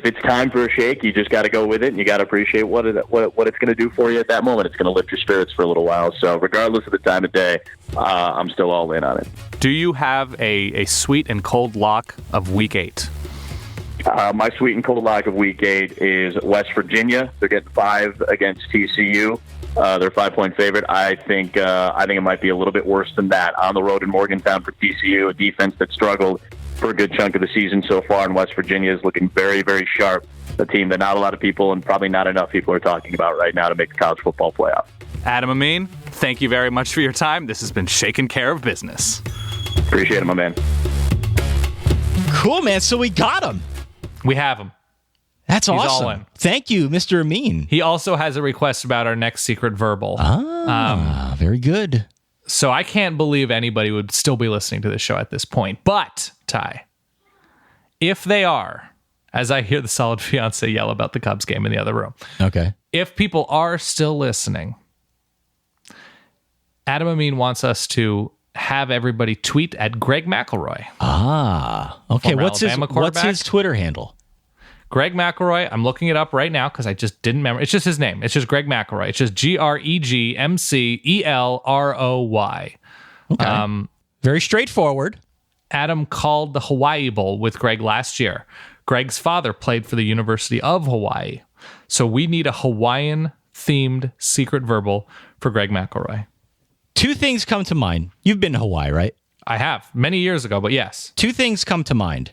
S9: it's time for a shake, you just got to go with it, and you got to appreciate what it's going to do for you at that moment. It's going to lift your spirits for a little while. So regardless of the time of day, I'm still all in on it.
S6: Do you have a sweet and cold lock of Week 8?
S9: My sweet and cold lock of Week 8 is West Virginia. They're getting 5 against TCU. They're a 5-point favorite. I think it might be a little bit worse than that. On the road in Morgantown for TCU, a defense that struggled for a good chunk of the season so far, and West Virginia is looking very, very sharp. A team that not a lot of people, and probably not enough people, are talking about right now to make the college football playoff.
S6: Adam Amin, thank you very much for your time. This has been Shaking Care of Business.
S9: Appreciate it, my man.
S5: Cool, man. So we got him.
S6: We have him.
S5: That's
S6: He's
S5: awesome.
S6: all in.
S5: Thank you, Mr. Amin.
S6: He also has a request about our next secret verbal.
S5: Very good.
S6: So I can't believe anybody would still be listening to this show at this point. But, Ty, if they are, as I hear the solid fiance yell about the Cubs game in the other room.
S5: Okay.
S6: If people are still listening, Adam Amin wants us to have everybody tweet at Greg McElroy.
S5: Okay.
S6: Former
S5: What's his Twitter handle?
S6: Greg McElroy. I'm looking it up right now because I just didn't remember. It's just his name. It's just Greg McElroy. It's just GregMcElroy.
S5: Okay. Very straightforward.
S6: Adam called the Hawaii Bowl with Greg last year. Greg's father played for the University of Hawaii. So we need a Hawaiian-themed secret verbal for Greg McElroy.
S5: Two things come to mind. You've been to Hawaii, right?
S6: I have. Many years ago, but yes.
S5: Two things come to mind.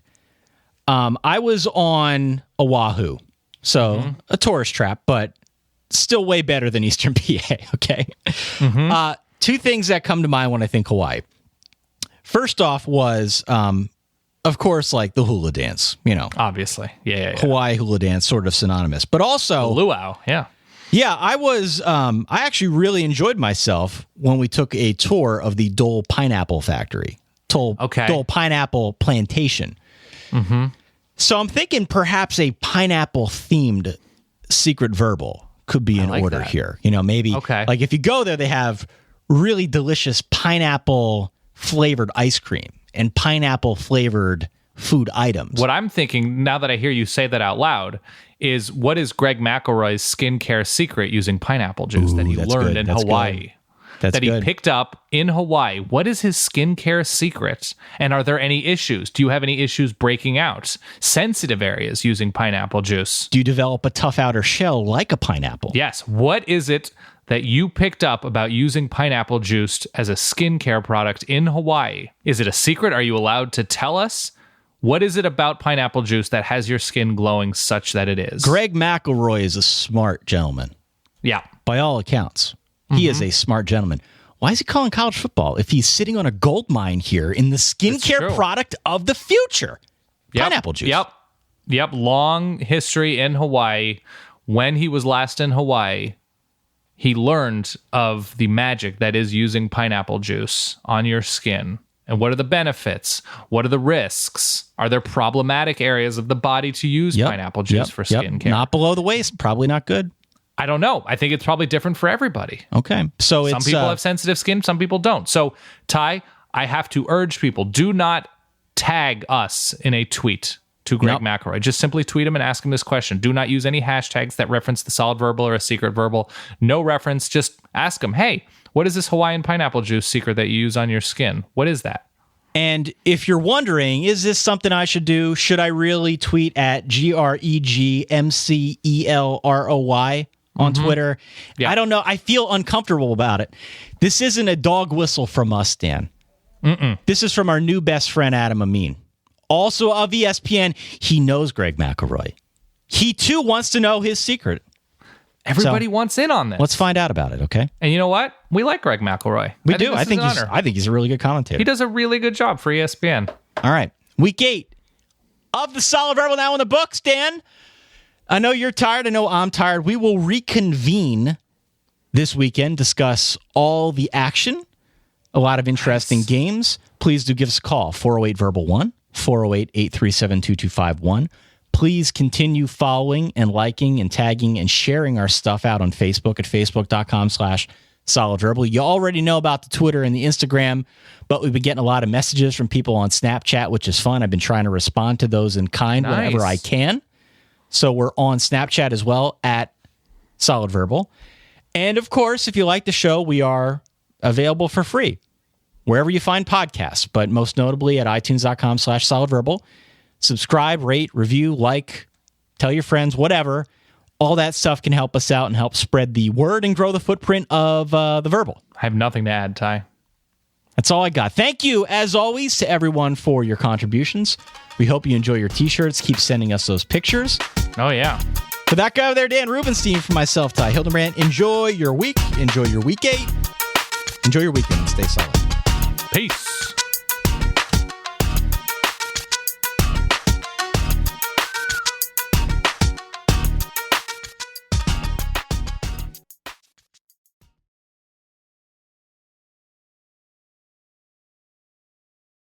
S5: I was on Oahu, so a tourist trap, but still way better than Eastern PA, okay? Two things that come to mind when I think Hawaii. First off was, of course, like the hula dance,
S6: Obviously. Yeah.
S5: Hawaii hula dance, sort of synonymous. But also...
S6: Luau, yeah.
S5: Yeah, I was. I actually really enjoyed myself when we took a tour of the Dole Pineapple Factory, Dole Pineapple Plantation. So I'm thinking perhaps a pineapple-themed secret verbal could be in order here. Maybe like if you go there, they have really delicious pineapple-flavored ice cream and pineapple-flavored food items.
S6: What I'm thinking, now that I hear you say that out loud, is what is Greg McElroy's skincare secret using pineapple juice that he learned in Hawaii? That he picked up in Hawaii. What is his skincare secret? And are there any issues? Do you have any issues breaking out? Sensitive areas using pineapple juice?
S5: Do you develop a tough outer shell like a pineapple?
S6: Yes. What is it that you picked up about using pineapple juice as a skincare product in Hawaii? Is it a secret? Are you allowed to tell us? What is it about pineapple juice that has your skin glowing such that it is?
S5: Greg McElroy is a smart gentleman.
S6: Yeah.
S5: By all accounts. He is a smart gentleman. Why is he calling college football if he's sitting on a gold mine here in the skincare product of the future? Pineapple juice.
S6: Yep. Long history in Hawaii. When he was last in Hawaii, he learned of the magic that is using pineapple juice on your skin. And what are the benefits? What are the risks? Are there problematic areas of the body to use pineapple juice for skincare?
S5: Not below the waist. Probably not good.
S6: I don't know. I think it's probably different for everybody.
S5: Okay. So
S6: some people have sensitive skin, some people don't. So, Ty, I have to urge people, do not tag us in a tweet to Greg McElroy. Just simply tweet him and ask him this question. Do not use any hashtags that reference the solid verbal or a secret verbal. No reference. Just ask him, hey, what is this Hawaiian pineapple juice secret that you use on your skin? What is that?
S5: And if you're wondering, is this something I should do? Should I really tweet at GregMcElroy on Twitter? I don't know. I feel uncomfortable about it. This isn't a dog whistle from us, Dan. This is from our new best friend, Adam Amin. Also of ESPN. He knows Greg McElroy. He, too, wants to know his secret.
S6: Everybody wants in on this.
S5: Let's find out about it, okay?
S6: And you know what? We like Greg McElroy.
S5: We do. I think he's a really good commentator.
S6: He does a really good job for ESPN.
S5: All right. Week 8 of the Solid Verbal now in the books, Dan. I know you're tired. I know I'm tired. We will reconvene this weekend, discuss all the action, a lot of interesting games. Please do give us a call, 408-VERBAL-1, 408-837-2251. Please continue following and liking and tagging and sharing our stuff out on Facebook at facebook.com/solidverbal. You already know about the Twitter and the Instagram, but we've been getting a lot of messages from people on Snapchat, which is fun. I've been trying to respond to those in kind whenever I can. So we're on Snapchat as well at Solid Verbal. And of course, if you like the show, we are available for free wherever you find podcasts, but most notably at itunes.com/solidverbal. Subscribe, rate, review, like, tell your friends, whatever. All that stuff can help us out and help spread the word and grow the footprint of the Verbal.
S6: I have nothing to add, Ty.
S5: That's all I got. Thank you, as always, to everyone for your contributions. We hope you enjoy your T-shirts. Keep sending us those pictures.
S6: Oh, yeah.
S5: For that guy over there, Dan Rubenstein, for myself, Ty Hildenbrand, enjoy your week. Enjoy your week 8. Enjoy your weekend and stay solid.
S6: Peace.